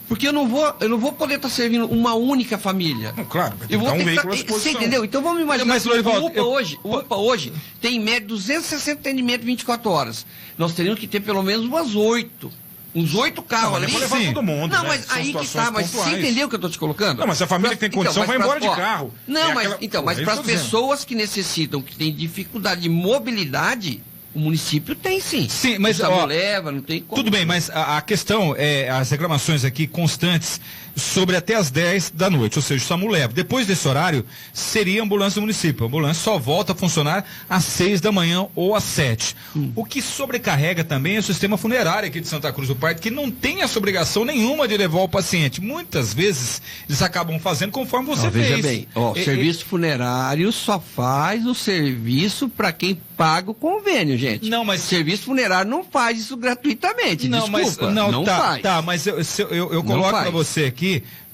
Porque eu não vou poder estar servindo uma única família. Não, claro, eu vou dar um veículo à disposição. Você entendeu? Então vamos imaginar mas, Lorival, o UPA hoje tem em média 260 atendimentos 24 horas. Nós teríamos que ter pelo menos uns 8 carros ali. Não levar todo mundo. Não, mas aí que tá, mas você entendeu o que eu estou te colocando? Não, mas se a família que tem condição vai embora de carro. Não, mas para as pessoas que necessitam, que têm dificuldade de mobilidade, o município tem sim. Sim, mas leva, não tem como. Tudo bem, mas a questão é as reclamações aqui constantes sobre até as 10 da noite, ou seja, o SAMU leva. Depois desse horário, seria a ambulância do município. A ambulância só volta a funcionar às 6 da manhã ou às 7. O que sobrecarrega também é o sistema funerário aqui de Santa Cruz do Parque, que não tem essa obrigação nenhuma de levar o paciente. Muitas vezes, eles acabam fazendo conforme você fez. Veja bem, serviço funerário só faz o serviço para quem paga o convênio, gente. Não, mas serviço funerário não faz isso gratuitamente. Não, desculpa, mas não faz. Tá, mas eu coloco para você aqui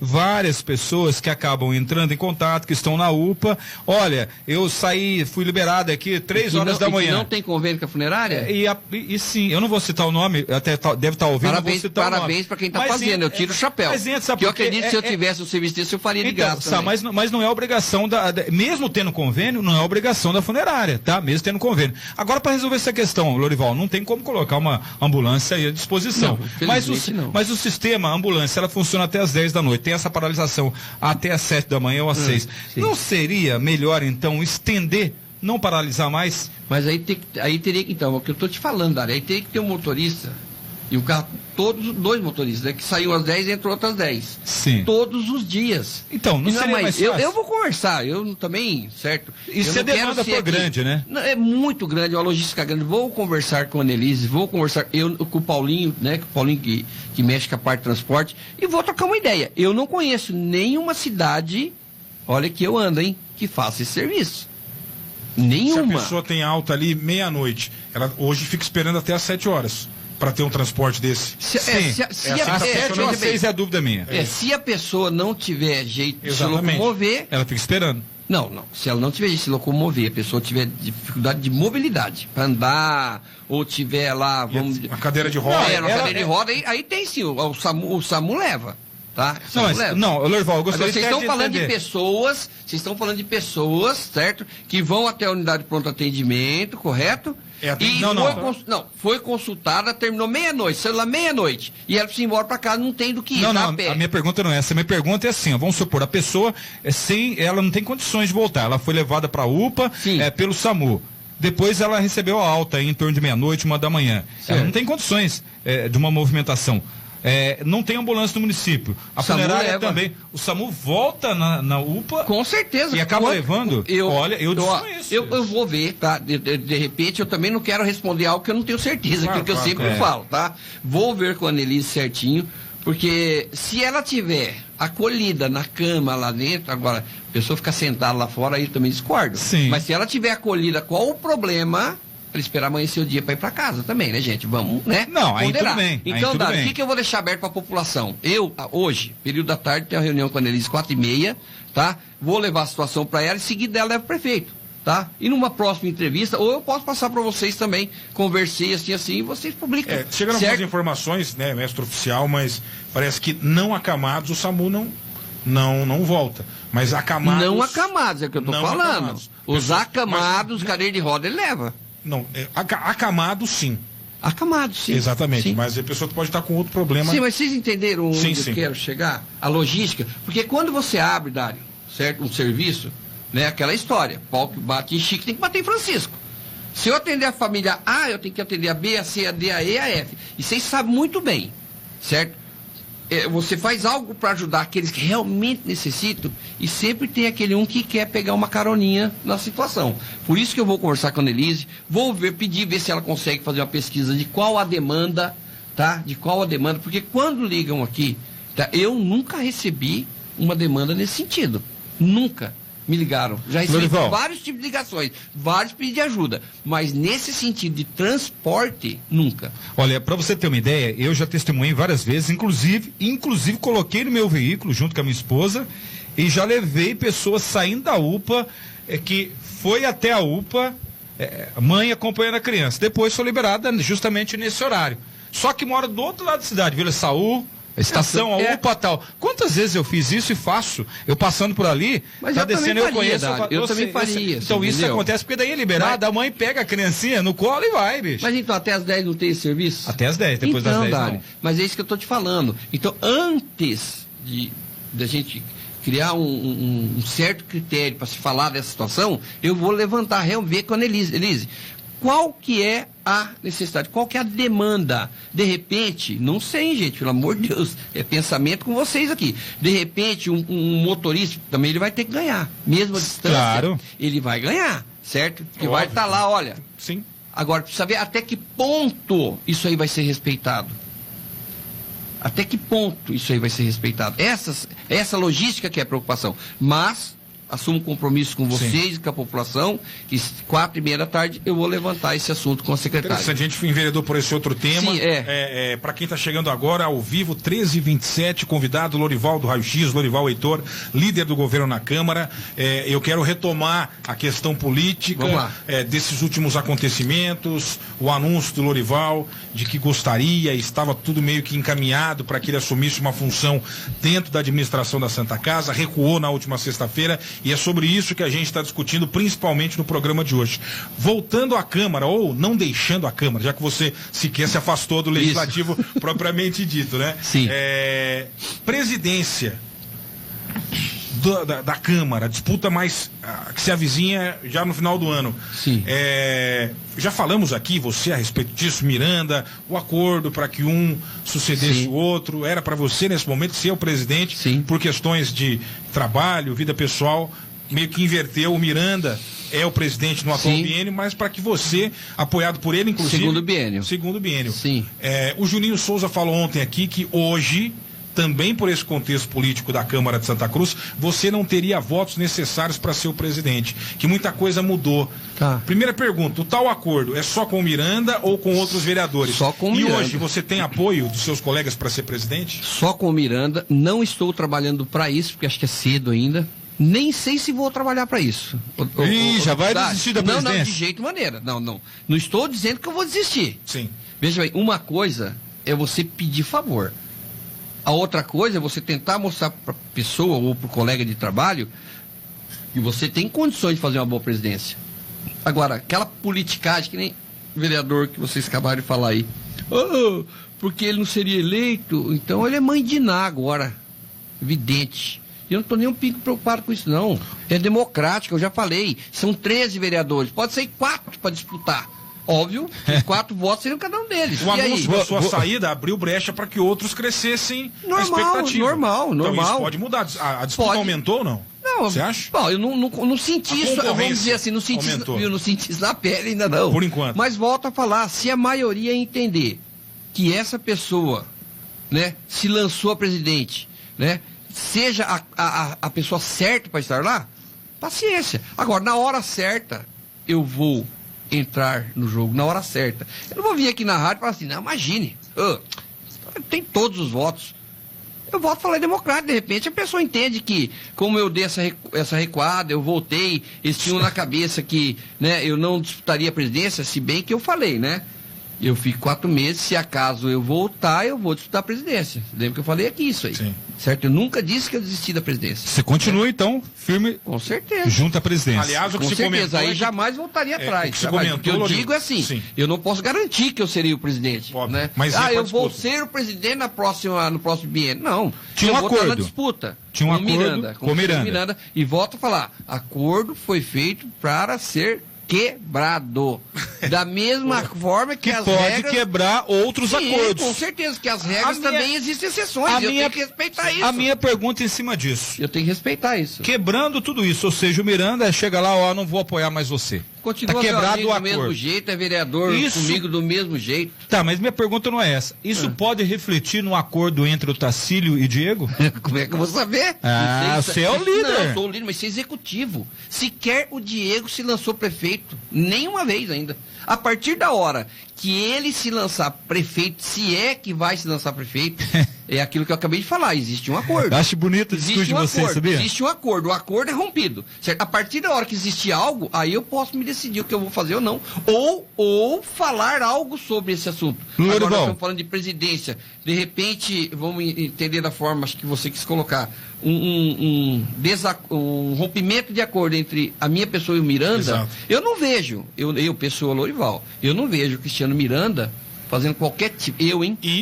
várias pessoas que acabam entrando em contato, que estão na UPA. Olha, eu saí, fui liberado aqui 3 horas da manhã. E não tem convênio com a funerária? E sim, eu não vou citar o nome, até deve estar ouvindo, parabéns, não vou citar parabéns para quem está fazendo, eu tiro o chapéu. Porque eu acredito que se eu tivesse um serviço desse, eu faria de graça também. Mas não é obrigação, mesmo tendo convênio, não é obrigação da funerária, tá? Mesmo tendo convênio. Agora, para resolver essa questão, Lorival, não tem como colocar uma ambulância aí à disposição. Não, mas o sistema, a ambulância, ela funciona até às 10 da noite, tem essa paralisação até às 7 da manhã ou às 6. Sim. Não seria melhor, então, estender, não paralisar mais? Mas aí teria que, então, o que eu estou te falando, Dário, aí teria que ter um motorista e o carro, todos os 2 motoristas, né, que saiu às 10 e entrou outras 10. Sim. Todos os dias. Então, não seria mais fácil? Eu vou conversar, eu também, certo? E se a demanda for grande, né? Não, é muito grande, uma logística grande. Vou conversar com a Annelise, vou conversar com o Paulinho, né? Com o Paulinho que mexe com a parte de transporte, e vou trocar uma ideia. Eu não conheço nenhuma cidade, olha que eu ando, hein, que faça esse serviço. Nenhuma. Se a pessoa tem alta ali meia-noite, ela hoje fica esperando até às 7 horas. Para ter um transporte desse. Se a 7 ou 6 é a dúvida minha. Se a pessoa não tiver jeito de se locomover... Ela fica esperando. Não. Se ela não tiver jeito de se locomover, a pessoa tiver dificuldade de mobilidade, para andar, ou tiver lá... Uma cadeira de roda. Uma cadeira de roda, aí tem sim, o SAMU leva. Tá? Lorival, eu gostaria vocês estão falando de pessoas, vocês estão falando de pessoas, certo? Que vão até a unidade de pronto atendimento, correto? Foi consultada, terminou meia-noite, saiu lá meia-noite, e ela precisa ir embora para casa, não tem do que ir, a pé. A minha pergunta não é essa, a minha pergunta é assim, ó, vamos supor, a pessoa, ela não tem condições de voltar, ela foi levada para a UPA pelo SAMU. Depois ela recebeu a alta em torno de meia-noite, 1 da manhã. Certo. Ela não tem condições de uma movimentação. Não tem ambulância no município. A funerária também. O SAMU volta na UPA. Com certeza. E acaba levando. Olha, eu desconheço. Eu vou ver, tá? De repente, eu também não quero responder algo que eu não tenho certeza, aquilo que eu sempre falo, tá? Vou ver com a Annelise certinho, porque se ela tiver acolhida na cama lá dentro, agora, a pessoa ficar sentada lá fora, aí eu também discordo. Sim. Mas se ela tiver acolhida, qual o problema? Para esperar amanhecer o dia para ir para casa também, né, gente? Vamos, né? Não, aí tudo bem. Então, Dário, o que eu vou deixar aberto para a população? Hoje, período da tarde, tenho uma reunião com a Annelise 4h30, tá? Vou levar a situação para ela e, em seguida, ela leva o prefeito, tá? E numa próxima entrevista, ou eu posso passar para vocês também, conversei assim, e vocês publicam. Chegaram algumas informações, né, mestre oficial, mas parece que não acamados, o SAMU não volta. Mas acamados... Não acamados, é o que eu estou falando. Acamados. Os acamados, cadeira de roda, ele leva. Não, acamado sim. Acamado, sim. Exatamente, sim. Mas a pessoa pode estar com outro problema. Sim, mas vocês entenderam onde eu quero chegar? A logística. Porque quando você abre, Dário, certo, um serviço, né, aquela história, pau que bate em Chico tem que bater em Francisco. Se eu atender a família A, eu tenho que atender a B, a C, a D, a E, a F. E vocês sabem muito bem, certo? Você faz algo para ajudar aqueles que realmente necessitam e sempre tem aquele um que quer pegar uma caroninha na situação. Por isso que eu vou conversar com a Annelise, vou ver se ela consegue fazer uma pesquisa de qual a demanda, tá? De qual a demanda, porque quando ligam aqui, tá? Eu nunca recebi uma demanda nesse sentido. Nunca me ligaram. Já recebi vários tipos de ligações, vários pedidos de ajuda, mas nesse sentido de transporte, nunca. Olha, para você ter uma ideia, eu já testemunhei várias vezes, inclusive coloquei no meu veículo junto com a minha esposa e já levei pessoas saindo da UPA, que foi até a UPA, mãe acompanhando a criança. Depois foi liberada justamente nesse horário. Só que mora do outro lado da cidade, Vila Saúl, a estação, a UPA tal. Quantas vezes eu fiz isso e faço? Eu passando por ali, tá descendo, eu conheço. Eu também faria. Então isso acontece porque daí é liberado, a mãe pega a criancinha no colo e vai, bicho. Mas então até às 10 não tem esse serviço? Até às 10, depois das 10 não. Mas é isso que eu tô te falando. Então antes de a gente criar um certo critério para se falar dessa situação, eu vou levantar, ver com a Annelise. Qual que é a necessidade? Qual que é a demanda? De repente, não sei, gente, pelo amor de Deus, é pensamento com vocês aqui. De repente, um motorista também ele vai ter que ganhar. Mesmo a distância, claro, ele vai ganhar, certo? Porque vai estar lá, olha. Sim. Agora, precisa saber até que ponto isso aí vai ser respeitado. Até que ponto isso aí vai ser respeitado. Essa logística que é a preocupação. Mas assumo compromisso com vocês e com a população, que 4h30 da tarde eu vou levantar esse assunto com a secretária. Interessante, a gente enveredou por esse outro tema. Sim, para quem está chegando agora, ao vivo, 13h27, convidado Lorival do Raio X, Lorival Heitor, líder do governo na Câmara. Eu quero retomar a questão política desses últimos acontecimentos, o anúncio do Lorival de que gostaria, estava tudo meio que encaminhado para que ele assumisse uma função dentro da administração da Santa Casa, recuou na última sexta-feira, e é sobre isso que a gente está discutindo, principalmente no programa de hoje. Voltando à Câmara, ou não deixando a Câmara, já que você sequer se afastou do Legislativo propriamente dito, né? Sim. Presidência da Câmara, a disputa mais que se avizinha já no final do ano. Sim. Já falamos aqui, você, a respeito disso, Miranda, o acordo para que um sucedesse o outro, era para você nesse momento ser o presidente. Sim. Por questões de trabalho, vida pessoal, meio que inverteu. O Miranda é o presidente no atual biênio, mas para que você, apoiado por ele, inclusive... Segundo biênio. Sim. O Juninho Souza falou ontem aqui que hoje, também por esse contexto político da Câmara de Santa Cruz, você não teria votos necessários para ser o presidente, que muita coisa mudou. Tá. Primeira pergunta, o tal acordo é só com o Miranda ou com outros vereadores? Só com o Miranda. E hoje você tem apoio dos seus colegas para ser presidente? Só com o Miranda, não estou trabalhando para isso, porque acho que é cedo ainda. Nem sei se vou trabalhar para isso. Já vai desistir da presidência? Não, de jeito maneira. Não estou dizendo que eu vou desistir. Sim. Veja bem, uma coisa é você pedir favor. A outra coisa é você tentar mostrar para a pessoa ou para o colega de trabalho que você tem condições de fazer uma boa presidência. Agora, aquela politicagem que nem o vereador que vocês acabaram de falar aí. Porque ele não seria eleito, então ele é mãe de Iná agora. Evidente. E eu não estou nem um pouco preocupado com isso, não. É democrático, eu já falei. São 13 vereadores, pode ser 4 para disputar. Óbvio, 4 votos seriam cada um deles. O anúncio da sua saída abriu brecha para que outros crescessem a expectativa. Normal. Então isso pode mudar. A disputa aumentou ou não? Não. Você acha? Bom, eu não senti isso, vamos dizer assim, não senti isso na pele ainda não. Por enquanto. Mas volto a falar, se a maioria entender que essa pessoa, né, se lançou a presidente, né, seja a pessoa certa para estar lá, paciência. Agora, na hora certa, eu vou entrar no jogo, na hora certa. Eu não vou vir aqui na rádio e falar assim, não, imagine, tem todos os votos. Eu volto a falar democrático, de repente a pessoa entende que, como eu dei essa recuada, eu voltei, eles tinham na cabeça que, né, eu não disputaria a presidência, se bem que eu falei, né? Eu fico 4 meses, se acaso eu voltar, eu vou disputar a presidência. Lembra que eu falei aqui isso aí? Sim. Certo? Eu nunca disse que eu desisti da presidência. Você continua, então, firme. Com certeza. Junto à presidência. Aliás, o que com se certeza, comentou aí jamais voltaria atrás. O que eu digo é assim, eu não posso garantir que eu seria o presidente. Óbvio, né? mas eu vou ser o presidente no próximo biênio. Não. Tinha um acordo. Vou estar na disputa. Tinha um acordo com o Miranda. E volto a falar, acordo foi feito para ser quebrado. Da mesma forma que as pode regras... quebrar outros acordos. Com certeza, que as regras também existem exceções. Tenho que respeitar isso. A minha pergunta em cima disso. Eu tenho que respeitar isso. Quebrando tudo isso, ou seja, o Miranda chega lá, não vou apoiar mais você. Continua tá quebrado o acordo. Do mesmo jeito, é vereador comigo do mesmo jeito. Tá, mas minha pergunta não é essa. Isso pode refletir no acordo entre o Tacílio e Diego? Como é que eu vou saber? Você é o líder. Não, eu sou o líder, mas você é executivo. Sequer o Diego se lançou prefeito. Nenhuma vez ainda. A partir da hora que ele se lançar prefeito, se é que vai se lançar prefeito, é aquilo que eu acabei de falar, existe um acordo. Eu acho bonito o discurso de vocês, sabia? Existe um acordo, o acordo é rompido. Certo? A partir da hora que existir algo, aí eu posso me decidir o que eu vou fazer ou não. Ou falar algo sobre esse assunto. Agora nós estamos falando de presidência. De repente, vamos entender da forma acho que você quis colocar, um rompimento de acordo entre a minha pessoa e o Miranda. Exato. Eu não vejo, eu pessoa Lorival, eu não vejo o Cristiano Miranda fazendo qualquer tipo,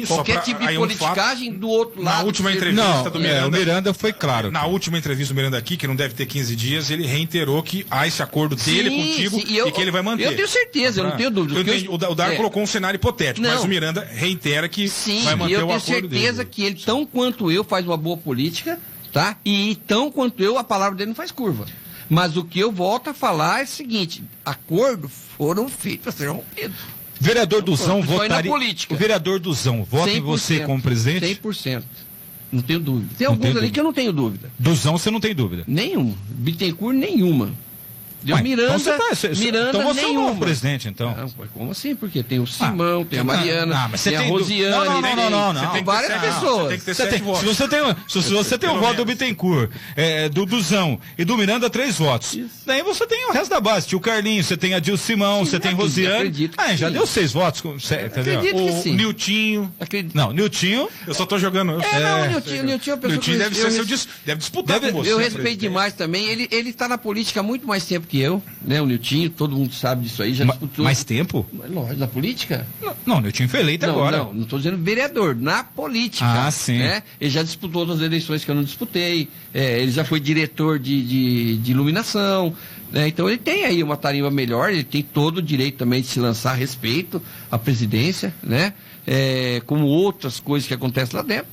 qualquer tipo de politicagem do outro lado. Na última entrevista do Miranda. O Miranda foi claro. Na última entrevista do Miranda aqui, que não deve ter 15 dias, ele reiterou que há esse acordo dele contigo e que ele vai manter. Eu tenho certeza, eu não tenho dúvida. O Dar colocou um cenário hipotético, mas o Miranda reitera que vai manter o acordo dele. Eu tenho certeza que ele, tão quanto eu, faz uma boa política, tá? E tão quanto eu, a palavra dele não faz curva. Mas o que eu volto a falar é o seguinte, acordos foram feitos para ser rompidos. Vereador Duzão votaria... política. O vereador Duzão vota em você como presidente? 100%. Não tenho dúvida. Tem alguns ali que eu não tenho dúvida. Duzão você não tem dúvida? Nenhum. Bittencourt, nenhuma. Deu Miranda, Miranda, então você nenhuma. É o novo presidente, então. Não, como assim? Porque tem o Simão, tem a Mariana, tem a Rosiane, tem várias pessoas. Se você tem o voto do Bittencourt, do Duzão e do Miranda, 3 votos. Isso. Daí você tem o resto da base. Tio Carlinhos, você tem a Dil Simão, você tem Rosiane. Já deu 6 votos. O Niltinho. Não, Niltinho. Eu só tô jogando. Niltinho é uma pessoa que deve disputar com você. Eu respeito demais também. Ele tá na política há muito mais tempo que eu, né? O Niltinho, todo mundo sabe disso aí, já disputou. Mais tempo? Lógico, na política? Não, o Niltinho foi eleito agora. Não estou dizendo vereador, na política. Ah, sim. Né? Ele já disputou outras eleições que eu não disputei, ele já foi diretor de iluminação, né? Então ele tem aí uma tarimba melhor, ele tem todo o direito também de se lançar a respeito à presidência, né? Como outras coisas que acontecem lá dentro.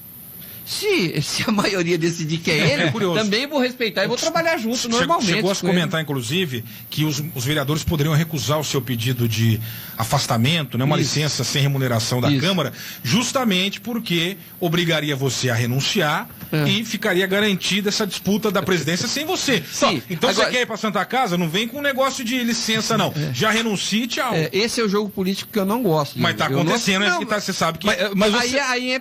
Se a maioria decidir que é ele, também vou respeitar e vou trabalhar junto normalmente. Chegou a se comentar, inclusive, que os vereadores poderiam recusar o seu pedido de afastamento, né, uma licença sem remuneração da Câmara, justamente porque obrigaria você a renunciar e ficaria garantida essa disputa da presidência sem você. Sim. Então agora, você quer ir para Santa Casa? Não vem com um negócio de licença, não. Já renuncie, tchau. Esse é o jogo político que eu não gosto. Mas está acontecendo, você sabe que... Mas você... Aí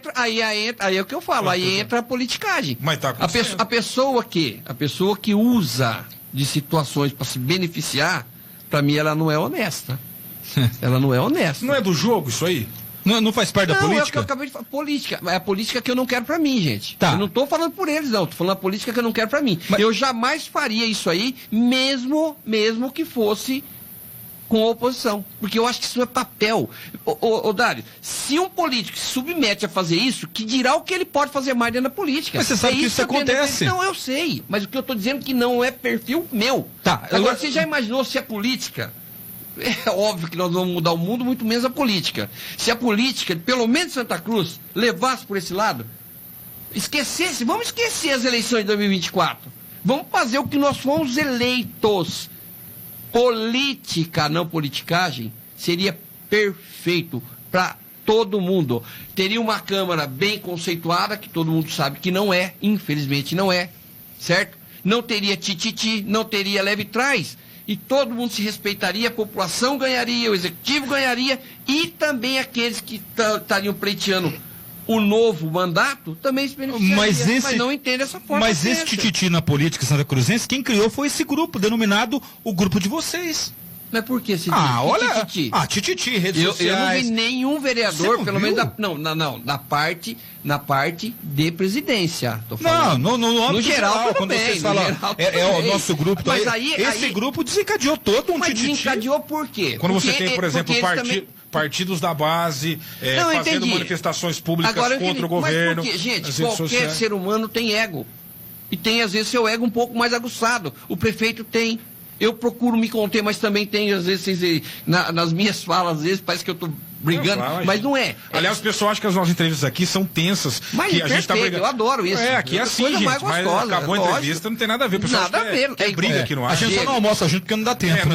é o que eu falo. Aí entra a politicagem. Mas tá a pessoa que usa de situações para se beneficiar, para mim ela não é honesta. Ela não é honesta. Não é do jogo isso aí? Não faz parte da política? Eu acabei de falar. Política. É a política que eu não quero para mim, gente. Tá. Eu não estou falando por eles, não. Estou falando a política que eu não quero para mim. Eu jamais faria isso aí, mesmo que fosse com a oposição, porque eu acho que isso é papel. Ô Dário, se um político se submete a fazer isso, que dirá o que ele pode fazer mais dentro da política? Mas você sabe que isso acontece. Não, eu sei, mas o que eu estou dizendo é que não é perfil meu. Tá. Agora, você já imaginou se a política... É óbvio que nós vamos mudar o mundo, muito menos a política. Se a política, pelo menos Santa Cruz, levasse por esse lado, vamos esquecer as eleições de 2024. Vamos fazer o que nós fomos eleitos. Política, não politicagem, seria perfeito para todo mundo. Teria uma Câmara bem conceituada, que todo mundo sabe que não é, infelizmente não é, certo? Não teria tititi, não teria leve trás, e todo mundo se respeitaria, a população ganharia, o executivo ganharia, e também aqueles que estariam pleiteando o novo mandato também se beneficiaria, mas não entende essa forma. Mas esse tititi na política santa cruzense, quem criou foi esse grupo, denominado o grupo de vocês. Mas por que esse olha, tititi, redes sociais. Eu não vi nenhum vereador, pelo menos na parte de presidência. Tô falando. No geral, quando bem, vocês falam, o nosso grupo, mas esse grupo desencadeou todo um tititi. Desencadeou por quê? Quando você tem, por exemplo, partidos da base, fazendo manifestações públicas contra o governo. Mas por quê? Gente, qualquer ser humano tem ego. E tem, às vezes, seu ego um pouco mais aguçado. O prefeito tem. Eu procuro me conter, mas também tem, às vezes, nas minhas falas, às vezes, parece que eu estou brigando, mas não é. Aliás, o pessoal acha que as nossas entrevistas aqui são tensas. Mas que a gente tá brigando. Eu adoro isso. Aqui é assim, gente, mas acabou a entrevista, não tem nada a ver. Nada a ver. É briga aqui no ar. A gente só não almoça junto porque não dá tempo.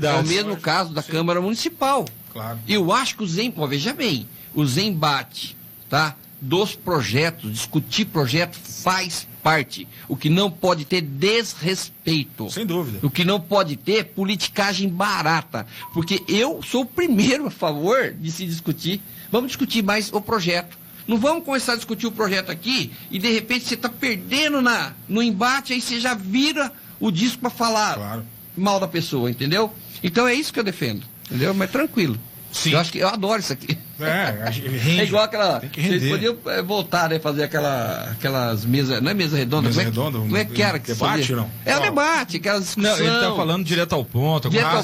É o mesmo caso da Câmara Municipal. Claro. Eu acho que veja bem, os embates, tá? Dos projetos, discutir projeto faz parte. O que não pode ter desrespeito. Sem dúvida. O que não pode ter politicagem barata. Porque eu sou o primeiro a favor de se discutir. Vamos discutir mais o projeto. Não vamos começar a discutir o projeto aqui e de repente você está perdendo no embate, aí você já vira o disco para falar mal da pessoa, entendeu? Então é isso que eu defendo, entendeu? Mas tranquilo. Sim. Eu adoro isso aqui. Rende. É igual aquela. Vocês podiam voltar, né? Fazer aquelas mesas. Não é mesa redonda? Mesa redonda? Como é que era que debate, não? É o debate, aquelas discussões. Não, ele está falando direto ao ponto. Legal.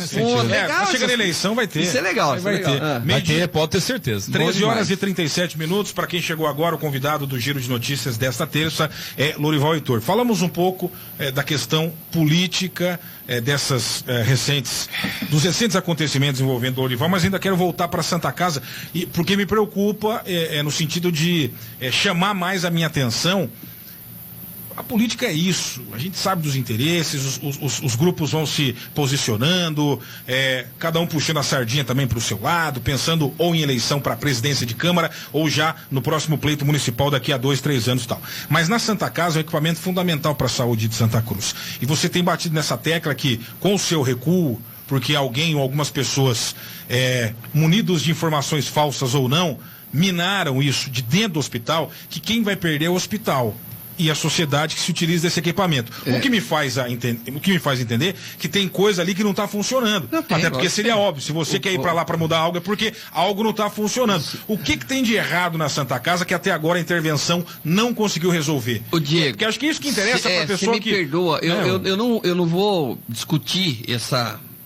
Chega na eleição, vai ter. Isso é legal. Vai ter. Pode ter certeza. 13 horas e 37 minutos. Para quem chegou agora, o convidado do Giro de Notícias desta terça é Lorival Heitor. Falamos um pouco da questão política, dos recentes acontecimentos envolvendo o Lorival, mas ainda quero voltar para Santa Casa, porque me preocupa no sentido de chamar mais a minha atenção A política é isso, a gente sabe dos interesses, os grupos vão se posicionando, cada um puxando a sardinha também para o seu lado, pensando ou em eleição para a presidência de Câmara ou já no próximo pleito municipal daqui a 2, 3 anos e tal. Mas na Santa Casa é um equipamento fundamental para a saúde de Santa Cruz. E você tem batido nessa tecla que, com o seu recuo, porque alguém ou algumas pessoas, munidos de informações falsas ou não, minaram isso de dentro do hospital, que quem vai perder é o hospital e a sociedade que se utiliza desse equipamento. O que me faz entender que tem coisa ali que não está funcionando. Até porque seria óbvio, se você quer ir para lá para mudar algo, é porque algo não está funcionando. O que tem de errado na Santa Casa que até agora a intervenção não conseguiu resolver? O Diego, porque acho que isso que interessa para a pessoa que... me perdoa, eu não vou discutir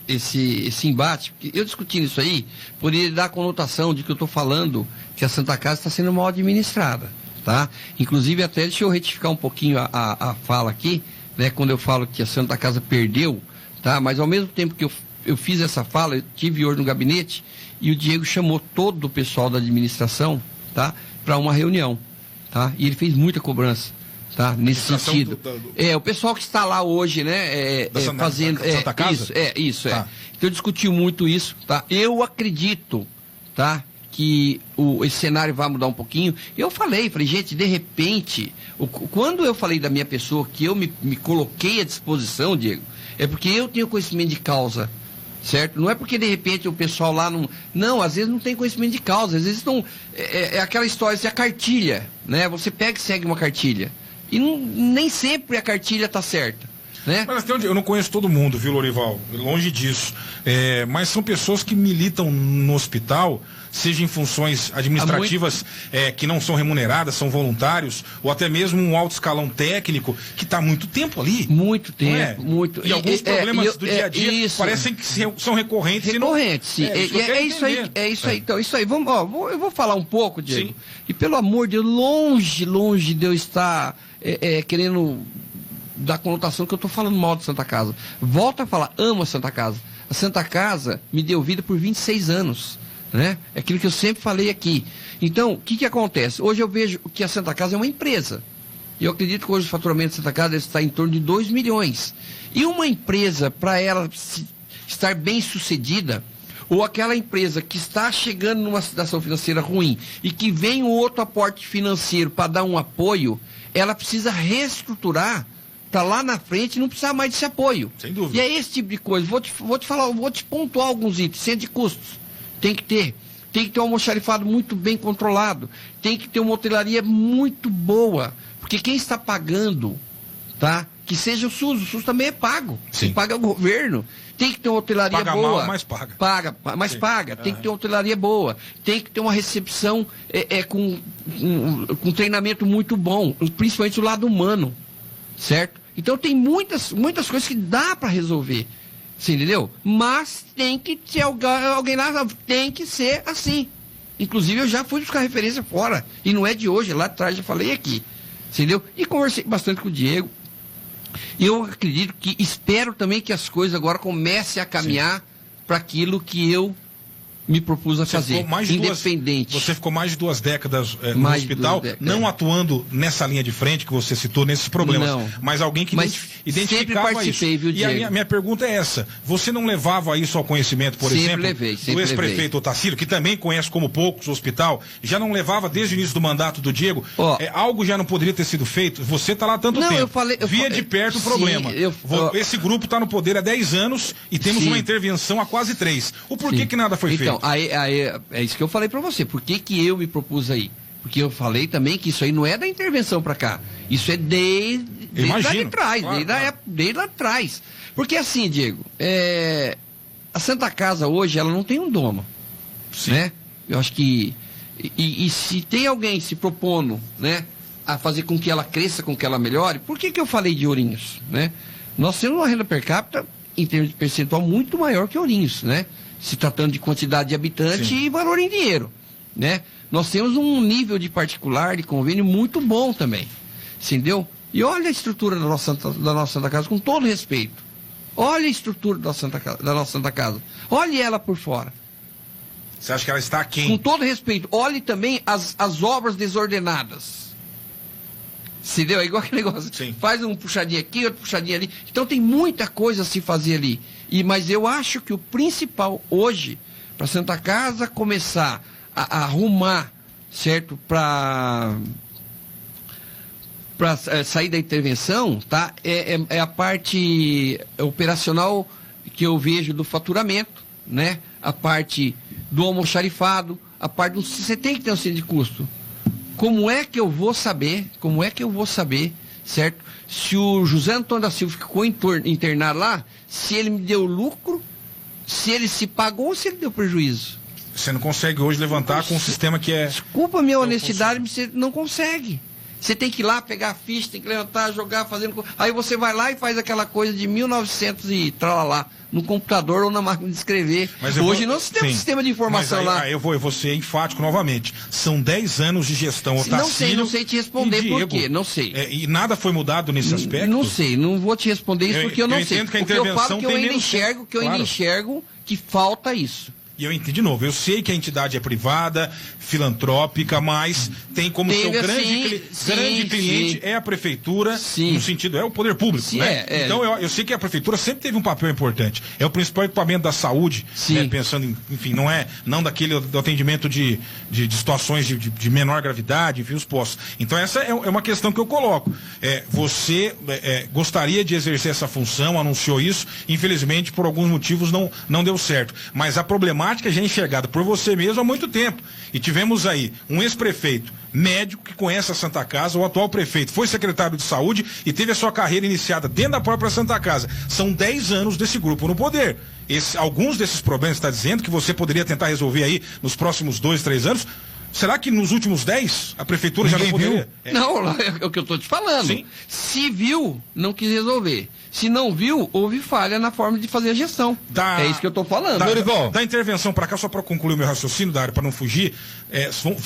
esse embate, porque eu discutindo isso aí, poderia dar a conotação de que eu estou falando que a Santa Casa está sendo mal administrada. Tá? Inclusive, até deixa eu retificar um pouquinho a fala aqui, né, quando eu falo que a Santa Casa perdeu, tá? Mas ao mesmo tempo que eu fiz essa fala, eu estive hoje no gabinete e o Diego chamou todo o pessoal da administração, tá, para uma reunião, tá? E ele fez muita cobrança, tá? Nesse sentido. O pessoal que está lá hoje, né, fazendo Santa Casa? Isso. Então eu discuti muito isso, tá? Eu acredito, tá, que esse cenário vai mudar um pouquinho. Eu falei, gente, de repente, quando eu falei da minha pessoa, que eu me coloquei à disposição, Diego, é porque eu tenho conhecimento de causa, certo? Não é porque de repente o pessoal lá não... Não, às vezes não tem conhecimento de causa, às vezes não... É aquela história, assim, a cartilha, né? Você pega e segue uma cartilha. E nem sempre a cartilha está certa. Né? Mas eu não conheço todo mundo, viu, Lorival? Longe disso. Mas são pessoas que militam no hospital, seja em funções administrativas que não são remuneradas, são voluntários, ou até mesmo um alto escalão técnico que está há muito tempo ali. Muito tempo, muito. E alguns problemas do dia a dia parecem que são recorrentes. Sim. É isso aí. Então, isso aí. Eu vou falar um pouco, Diego. Sim. E pelo amor de Deus, longe de eu estar querendo da conotação que eu estou falando mal de Santa Casa. Volto a falar, amo a Santa Casa. A Santa Casa me deu vida por 26 anos. Né? É aquilo que eu sempre falei aqui. Então, o que acontece? Hoje eu vejo que a Santa Casa é uma empresa. E eu acredito que hoje o faturamento da Santa Casa está em torno de 2 milhões. E uma empresa, para ela estar bem sucedida, ou aquela empresa que está chegando numa situação financeira ruim e que vem um outro aporte financeiro para dar um apoio, ela precisa reestruturar. Tá lá na frente, não precisa mais desse apoio. Sem dúvida. E é esse tipo de coisa. Vou te pontuar alguns itens. Centro de custos. Tem que ter um almoxarifado muito bem controlado. Tem que ter uma hotelaria muito boa. Porque quem está pagando, tá? Que seja o SUS também é pago. Sim. Paga o governo. Tem que ter uma hotelaria boa. Paga mal, mas paga. Paga. Tem que ter uma hotelaria boa. Tem que ter uma recepção com treinamento muito bom. Principalmente o lado humano. Certo? Então tem muitas coisas que dá para resolver. Você entendeu? Mas tem que ter alguém lá, tem que ser assim. Inclusive eu já fui buscar referência fora. E não é de hoje, lá atrás já falei aqui. Entendeu? E conversei bastante com o Diego. E eu acredito espero também que as coisas agora comecem a caminhar para aquilo que eu me propus a fazer, independente. Você ficou mais de 2 décadas no hospital, não atuando nessa linha de frente que você citou, nesses problemas, mas alguém que identificava isso. Viu, e a minha pergunta é essa, você não levava isso ao conhecimento, por exemplo, do ex-prefeito Otacílio, que também conhece como poucos o hospital, já não levava desde o início do mandato do Diego? Algo já não poderia ter sido feito? Você está lá há tanto tempo, via de perto o problema. Esse grupo está no poder há 10 anos e temos uma intervenção há quase 3. O porquê que nada foi feito? Aí, é isso que eu falei para você. Por que eu me propus aí? Porque eu falei também que isso aí não é da intervenção para cá. Isso é desde lá de trás, desde lá atrás. Porque assim, Diego, a Santa Casa hoje, ela não tem um dono. Sim. Né? Eu acho que... E se tem alguém se propondo, né, a fazer com que ela cresça, com que ela melhore, por que eu falei de Ourinhos? Né? Nós temos uma renda per capita, em termos de percentual, muito maior que Ourinhos, né? Se tratando de quantidade de habitantes e valor em dinheiro, né? Nós temos um nível de particular, de convênio muito bom também, entendeu? E olha a estrutura da nossa Santa Casa, com todo respeito. Olha a estrutura da nossa Santa Casa. Olhe ela por fora. Você acha que ela está aquém? Com todo respeito. Olhe também as obras desordenadas. Entendeu? É igual aquele negócio. Sim. Faz um puxadinho aqui, outro puxadinho ali. Então tem muita coisa a se fazer ali. Mas eu acho que o principal hoje, para Santa Casa começar a arrumar, certo? Para sair da intervenção, tá? É a parte operacional que eu vejo do faturamento, né? A parte do almoxarifado, a parte do... Você tem que ter um centro de custo. Como é que eu vou saber, certo? Se o José Antônio da Silva ficou internado lá, se ele me deu lucro, se ele se pagou ou se ele deu prejuízo. Você não consegue hoje levantar com um sistema que é... Desculpa a minha honestidade, mas você não consegue. Você tem que ir lá, pegar a ficha, tem que levantar, jogar, fazendo... Aí você vai lá e faz aquela coisa de 1900 e tralalá, no computador ou na máquina de escrever. Mas hoje não se tem um sistema de informação aí, lá. Eu vou ser enfático novamente. São 10 anos de gestão. Não sei te responder por quê, não sei. E nada foi mudado nesse aspecto? Não sei, não vou te responder isso porque eu não sei. Que a intervenção eu falo que eu ainda enxergo que falta isso. E eu entendo de novo, eu sei que a entidade é privada, filantrópica, mas tem como seu grande cliente é a prefeitura, no sentido, é o poder público, né? Então eu sei que a prefeitura sempre teve um papel importante. É o principal equipamento da saúde, né? Pensando em, enfim, não daquele do atendimento de situações de menor gravidade, enfim, os postos. Então essa é uma questão que eu coloco. Você gostaria de exercer essa função, anunciou isso, infelizmente por alguns motivos não deu certo. Mas a problemática já é enxergada por você mesmo há muito tempo. E tivemos aí um ex-prefeito médico que conhece a Santa Casa, o atual prefeito foi secretário de saúde e teve a sua carreira iniciada dentro da própria Santa Casa. São 10 anos desse grupo no poder. Alguns desses problemas está dizendo que você poderia tentar resolver aí nos próximos 2, 3 anos. Será que nos últimos 10 a prefeitura já não poderia? Não, é o que eu estou te falando. Sim. Se viu, não quis resolver. Se não viu, houve falha na forma de fazer a gestão. É isso que eu estou falando. Da intervenção para cá, só para concluir o meu raciocínio, Dário, para não fugir,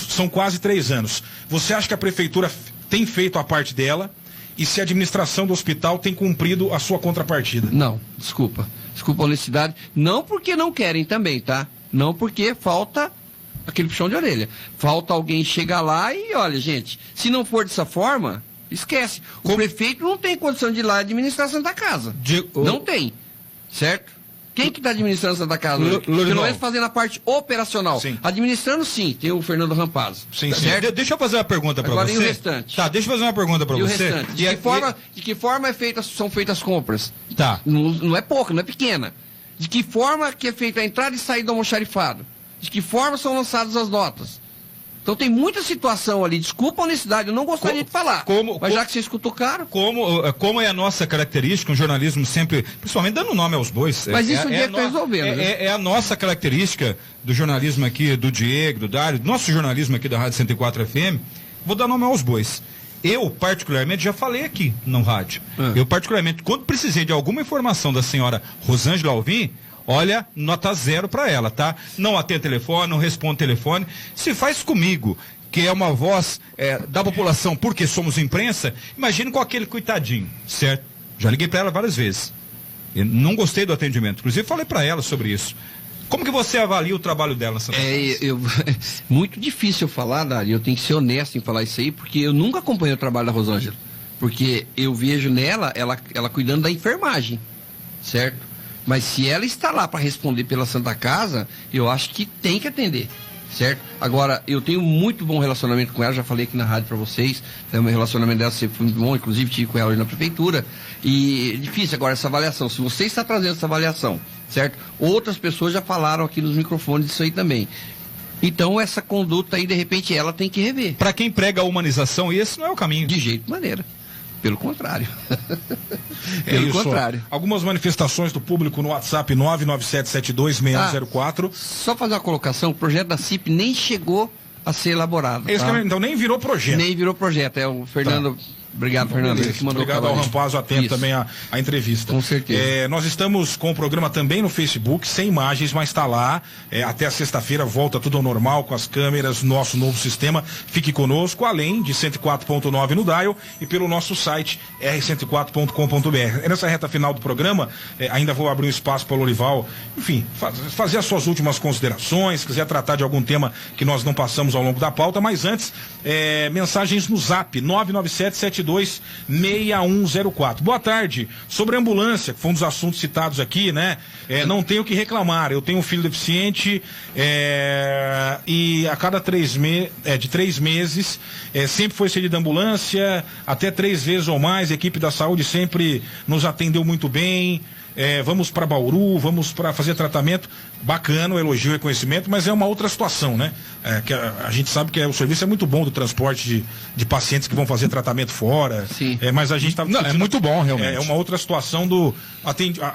são quase 3 anos. Você acha que a prefeitura tem feito a parte dela e se a administração do hospital tem cumprido a sua contrapartida? Não, desculpa. Desculpa a honestidade. Não porque não querem também, tá? Não porque falta aquele puxão de orelha. Falta alguém chegar lá e, olha, gente, se não for dessa forma, esquece. O prefeito não tem condição de ir lá administrar a Santa Casa. Não tem. Certo? Quem que está administrando a Santa Casa? Pelo menos fazendo a parte operacional. Sim. Administrando, sim, tem o Fernando Rampazzo. Sim, certo? Deixa eu fazer uma pergunta para você. Agora e o restante? Tá, deixa eu fazer uma pergunta para você. O restante? De que forma são feitas as compras? Tá. Não é pouca, não é pequena. De que forma que é feita a entrada e saída do almoxarifado? De que forma são lançadas as notas? Então tem muita situação ali. Desculpa a honestidade, eu não gostaria de falar. Mas já que você escutou caro. Como é a nossa característica, um jornalismo sempre, principalmente dando nome aos bois. Mas isso um dia está resolvendo. É a nossa característica do jornalismo aqui, do Diego, do Dário, do nosso jornalismo aqui da Rádio 104 FM. Vou dar nome aos bois. Eu, particularmente, já falei aqui no rádio. Eu, particularmente, quando precisei de alguma informação da senhora Rosângela Alvim, olha, nota 0 para ela, tá? Não atende telefone, não responde telefone. Se faz comigo, que é uma voz da população, porque somos imprensa, imagine com aquele coitadinho, certo? Já liguei para ela várias vezes. Eu não gostei do atendimento. Inclusive, falei para ela sobre isso. Como que você avalia o trabalho dela nessa muito difícil eu falar, Dari. Eu tenho que ser honesto em falar isso aí, porque eu nunca acompanhei o trabalho da Rosângela. Porque eu vejo nela, ela cuidando da enfermagem, certo? Mas se ela está lá para responder pela Santa Casa, eu acho que tem que atender, certo? Agora, eu tenho muito bom relacionamento com ela, já falei aqui na rádio para vocês, o meu relacionamento dela sempre foi muito bom, inclusive tive com ela hoje na prefeitura, e é difícil agora essa avaliação. Se você está trazendo essa avaliação, certo? Outras pessoas já falaram aqui nos microfones disso aí também. Então, essa conduta aí, de repente, ela tem que rever. Para quem prega a humanização, esse não é o caminho. De jeito e maneira. Pelo contrário. Pelo contrário. Algumas manifestações do público no WhatsApp 997726104. Só fazer uma colocação, o projeto da CIP nem chegou a ser elaborado. Tá? Então nem virou projeto. Nem virou projeto. É o Fernando. Tá. Obrigado, Fernando. Obrigado ao Rampazzo, atento também a entrevista. Com certeza. Nós estamos com o programa também no Facebook, sem imagens, mas está lá. Até a sexta-feira volta tudo ao normal com as câmeras, nosso novo sistema. Fique conosco, além de 104.9 no dial e pelo nosso site r104.com.br. Nessa reta final do programa, ainda vou abrir um espaço para o Lorival, enfim, fazer as suas últimas considerações, se quiser tratar de algum tema que nós não passamos ao longo da pauta, mas antes, mensagens no Zap, 997 3272-6104. Boa tarde. Sobre a ambulância, que foi um dos assuntos citados aqui, né? Não tenho o que reclamar. Eu tenho um filho deficiente e a cada 3 meses sempre foi cedida ambulância, até 3 vezes ou mais. A equipe da saúde sempre nos atendeu muito bem. Vamos para Bauru, vamos para fazer tratamento. Bacana, o elogio e reconhecimento, mas é uma outra situação, né? Que a gente sabe que o serviço é muito bom do transporte de pacientes que vão fazer tratamento fora. Sim. Mas a gente está... É muito bom, realmente. É uma outra situação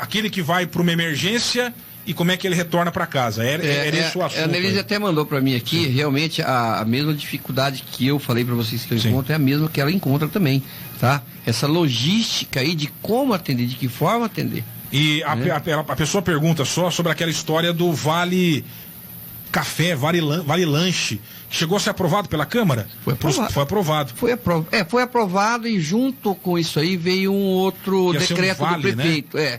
aquele que vai para uma emergência e como é que ele retorna para casa. Esse o assunto. A Nelise até mandou para mim aqui, realmente a mesma dificuldade que eu falei para vocês que eu encontro é a mesma que ela encontra também, tá? Essa logística aí de como atender, de que forma atender. E a pessoa pergunta só sobre aquela história do Vale Café, Vale Lanche, que chegou a ser aprovado pela Câmara? Foi aprovado. Foi aprovado e junto com isso aí veio um outro decreto do prefeito. Né?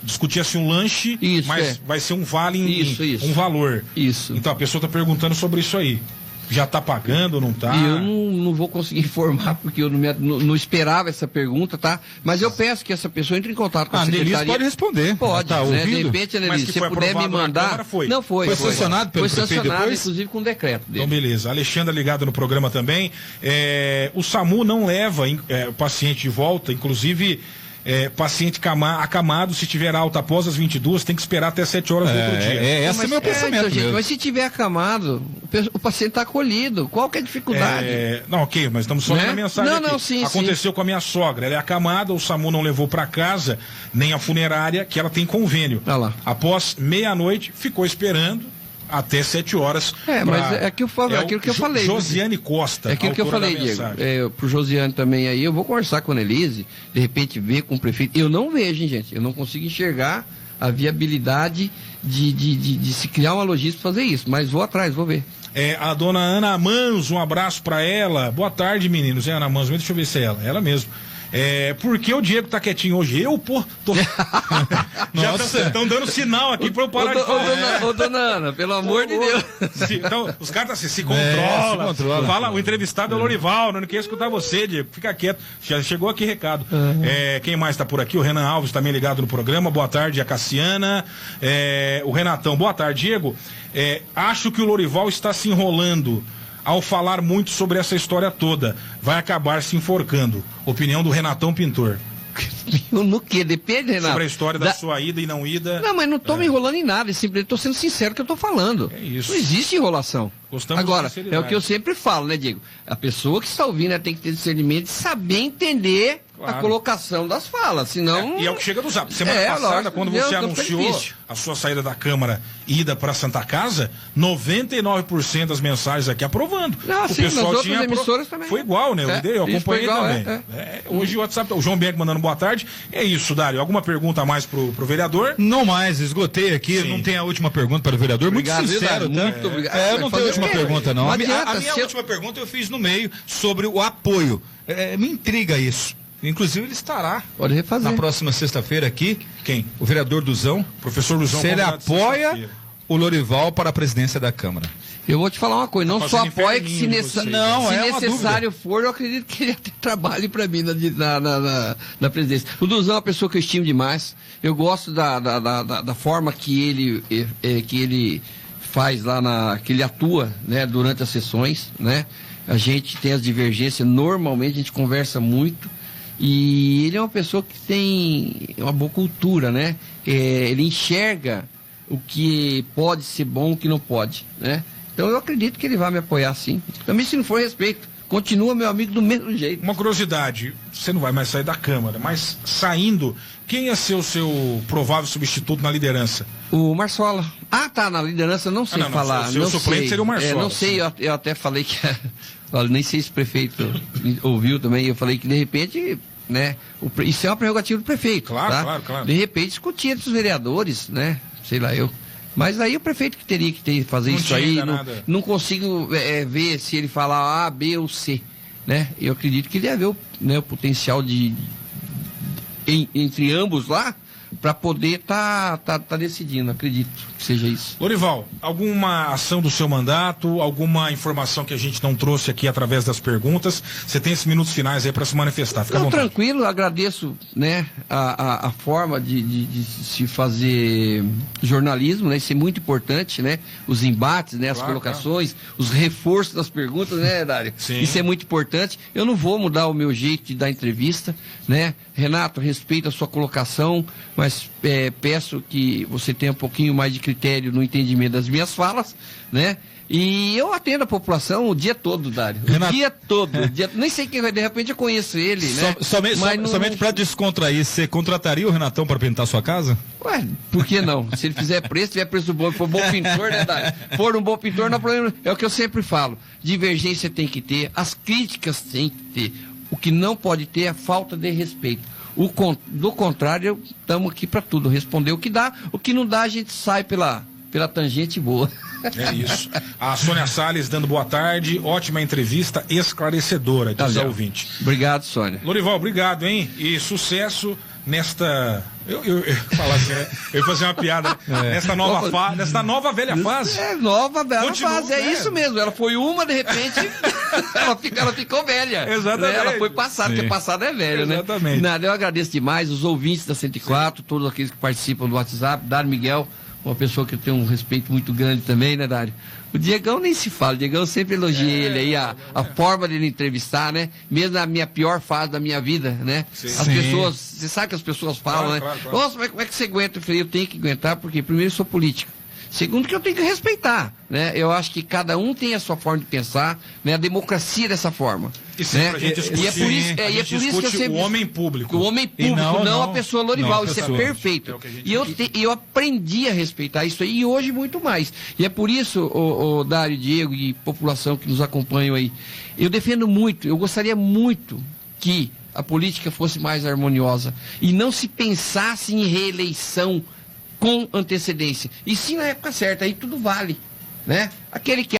Discutia-se um lanche, mas vai ser um vale um valor. Isso. Então a pessoa está perguntando sobre isso aí. Já está pagando ou não está? E eu não vou conseguir informar, porque eu não esperava essa pergunta, tá? Mas eu peço que essa pessoa entre em contato com a secretaria. A Nelise pode responder. Pode, né? De repente, Nelise, se puder me mandar... Não, foi sancionado pelo prefeito depois? Foi sancionado, inclusive, com decreto dele. Então, beleza. Alexandra ligado no programa também. O SAMU não leva o paciente de volta, inclusive... paciente acamado, se tiver alta após as 22, tem que esperar até 7 horas do outro dia. Esse é meu pensamento. Então, gente, mas se tiver acamado, o paciente está acolhido. Qual que é a dificuldade? Não, ok, mas estamos só lendo a mensagem aqui. Aconteceu com a minha sogra. Ela é acamada, o SAMU não levou para casa, nem a funerária, que ela tem convênio. Após meia-noite, ficou esperando até 7 horas. Mas é aquilo que eu falei. Josiane Costa. É aquilo que eu falei, Diego. Pro Josiane também aí, eu vou conversar com a Nelise, de repente ver com o prefeito. Eu não vejo, hein, gente. Eu não consigo enxergar a viabilidade de se criar uma logística para fazer isso. Mas vou atrás, vou ver. A dona Ana Manzo, um abraço para ela. Boa tarde, meninos. Ana Manzo, deixa eu ver se é ela. Ela mesmo. Por que o Diego tá quietinho hoje? Já estão dando sinal aqui para eu parar de falar. Ô, dona Ana, pelo amor de Deus. Então, os caras se controlam. Fala, o entrevistado é o Lorival, não quer escutar você, Diego. Fica quieto. Já chegou aqui recado. Quem mais tá por aqui? O Renan Alves também ligado no programa. Boa tarde, a Cassiana. O Renatão, boa tarde, Diego. Acho que o Lorival está se enrolando ao falar muito sobre essa história toda. Vai acabar se enforcando. Opinião do Renatão Pintor. No que? Depende, Renato. Sobre a história da sua ida e não ida. Não, mas não estou me enrolando em nada. Simplesmente estou sendo sincero que eu estou falando. É isso. Não existe enrolação. Gostamos. Agora, é o que eu sempre falo, né, Diego? A pessoa que está ouvindo tem que ter discernimento e saber entender a colocação das falas, senão... E é o que chega do Zap. Semana passada, quando você anunciou a sua saída da Câmara e ida para Santa Casa, 99% das mensagens aqui aprovando. O pessoal tinha emissoras também. Foi igual, né? Eu acompanhei também. Hoje o WhatsApp, o João Bianchi mandando boa tarde. É isso, Dário. Alguma pergunta a mais pro vereador? Não mais, esgotei aqui. Sim. Não tem a última pergunta para o vereador. Obrigado, muito sincero, tá? Muito obrigado. Eu não tenho a última pergunta, não. A minha última pergunta eu fiz no meio sobre o apoio. Me intriga isso. Inclusive ele estará na próxima sexta-feira aqui. Quem? O vereador Duzão. Professor Duzão. Se ele apoia o Lorival para a presidência da Câmara. Eu vou te falar uma coisa, não só apoia que se necessário for, eu acredito que ele até trabalhe para mim na presidência. O Duzão é uma pessoa que eu estimo demais. Eu gosto da forma que ele faz lá, que ele atua, né, durante as sessões, né? A gente tem as divergências, normalmente a gente conversa muito. E ele é uma pessoa que tem uma boa cultura, né? Ele enxerga o que pode ser bom e o que não pode, né? Então eu acredito que ele vai me apoiar, sim. Também se não for respeito, continua meu amigo do mesmo jeito. Uma curiosidade, você não vai mais sair da Câmara, mas saindo, quem ia ser o seu provável substituto na liderança? O Marçola. Tá, na liderança não sei falar. O seu suplente seria o Marçola. Não sei, eu até falei que... Olha, nem sei se o prefeito ouviu também, eu falei que de repente, né, isso é uma prerrogativa do prefeito. Claro. De repente discutir entre os vereadores, né, sei lá eu. Mas aí o prefeito que teria que fazer isso aí, não consigo ver se ele falar A, B ou C, né. Eu acredito que ele deve ver o potencial entre ambos lá, para poder tá decidindo, acredito que seja isso. Lorival, alguma ação do seu mandato, alguma informação que a gente não trouxe aqui através das perguntas? Você tem esses minutos finais aí para se manifestar. Fica à vontade. Tranquilo, agradeço, né, a forma de se fazer jornalismo, né? Isso é muito importante, né? Os embates, né? As colocações, os reforços das perguntas, né, Dário? Sim. Isso é muito importante. Eu não vou mudar o meu jeito de dar entrevista, né? Renato, respeito a sua colocação, mas peço que você tenha um pouquinho mais de critério no entendimento das minhas falas, né? E eu atendo a população o dia todo, Dário. Renato... O dia todo. Nem sei quem vai, de repente eu conheço ele, né? Somente para descontrair, você contrataria o Renatão para pintar sua casa? Ué, por que não? Se ele fizer preço, tiver preço bom, for um bom pintor, né, Dário? For um bom pintor, não há problema. É o que eu sempre falo. Divergência tem que ter, as críticas tem que ter. O que não pode ter é a falta de respeito. Do contrário, estamos aqui para tudo. Responder o que dá, o que não dá, a gente sai pela tangente boa. É isso. A Sônia Salles dando boa tarde, ótima entrevista, esclarecedora, diz a ouvinte. Obrigado, Sônia. Lorival, obrigado, hein? E sucesso nesta... Eu falar assim, né? Eu ia fazer uma piada, né? Nesta nova velha fase. Nova velha fase, isso mesmo. Ela foi uma, de repente, ela ficou velha. Exatamente. Né? Ela foi passada, porque passada é velha, né? Exatamente. Nada, eu agradeço demais os ouvintes da 104, todos aqueles que participam do WhatsApp, Dário Miguel, uma pessoa que eu tenho um respeito muito grande também, né, Dário? O Diegão nem se fala, o Diegão eu sempre elogiei ele aí, a forma dele entrevistar, né? Mesmo na minha pior fase da minha vida, né? Sim. As pessoas, você sabe que as pessoas falam, né? Claro. Nossa, como é que você aguenta? Eu falei, eu tenho que aguentar, porque primeiro eu sou político. Segundo que eu tenho que respeitar, né? Eu acho que cada um tem a sua forma de pensar, né? A democracia é dessa forma. Né? E é por isso que eu sempre... O homem público. O homem público, não a pessoa Lorival. Isso é perfeito. E eu aprendi a respeitar isso aí, e hoje muito mais. E é por isso, o Dário, Diego e população que nos acompanham aí, eu defendo muito, eu gostaria muito que a política fosse mais harmoniosa e não se pensasse em reeleição com antecedência. E sim na época certa, aí tudo vale, né? Aquele que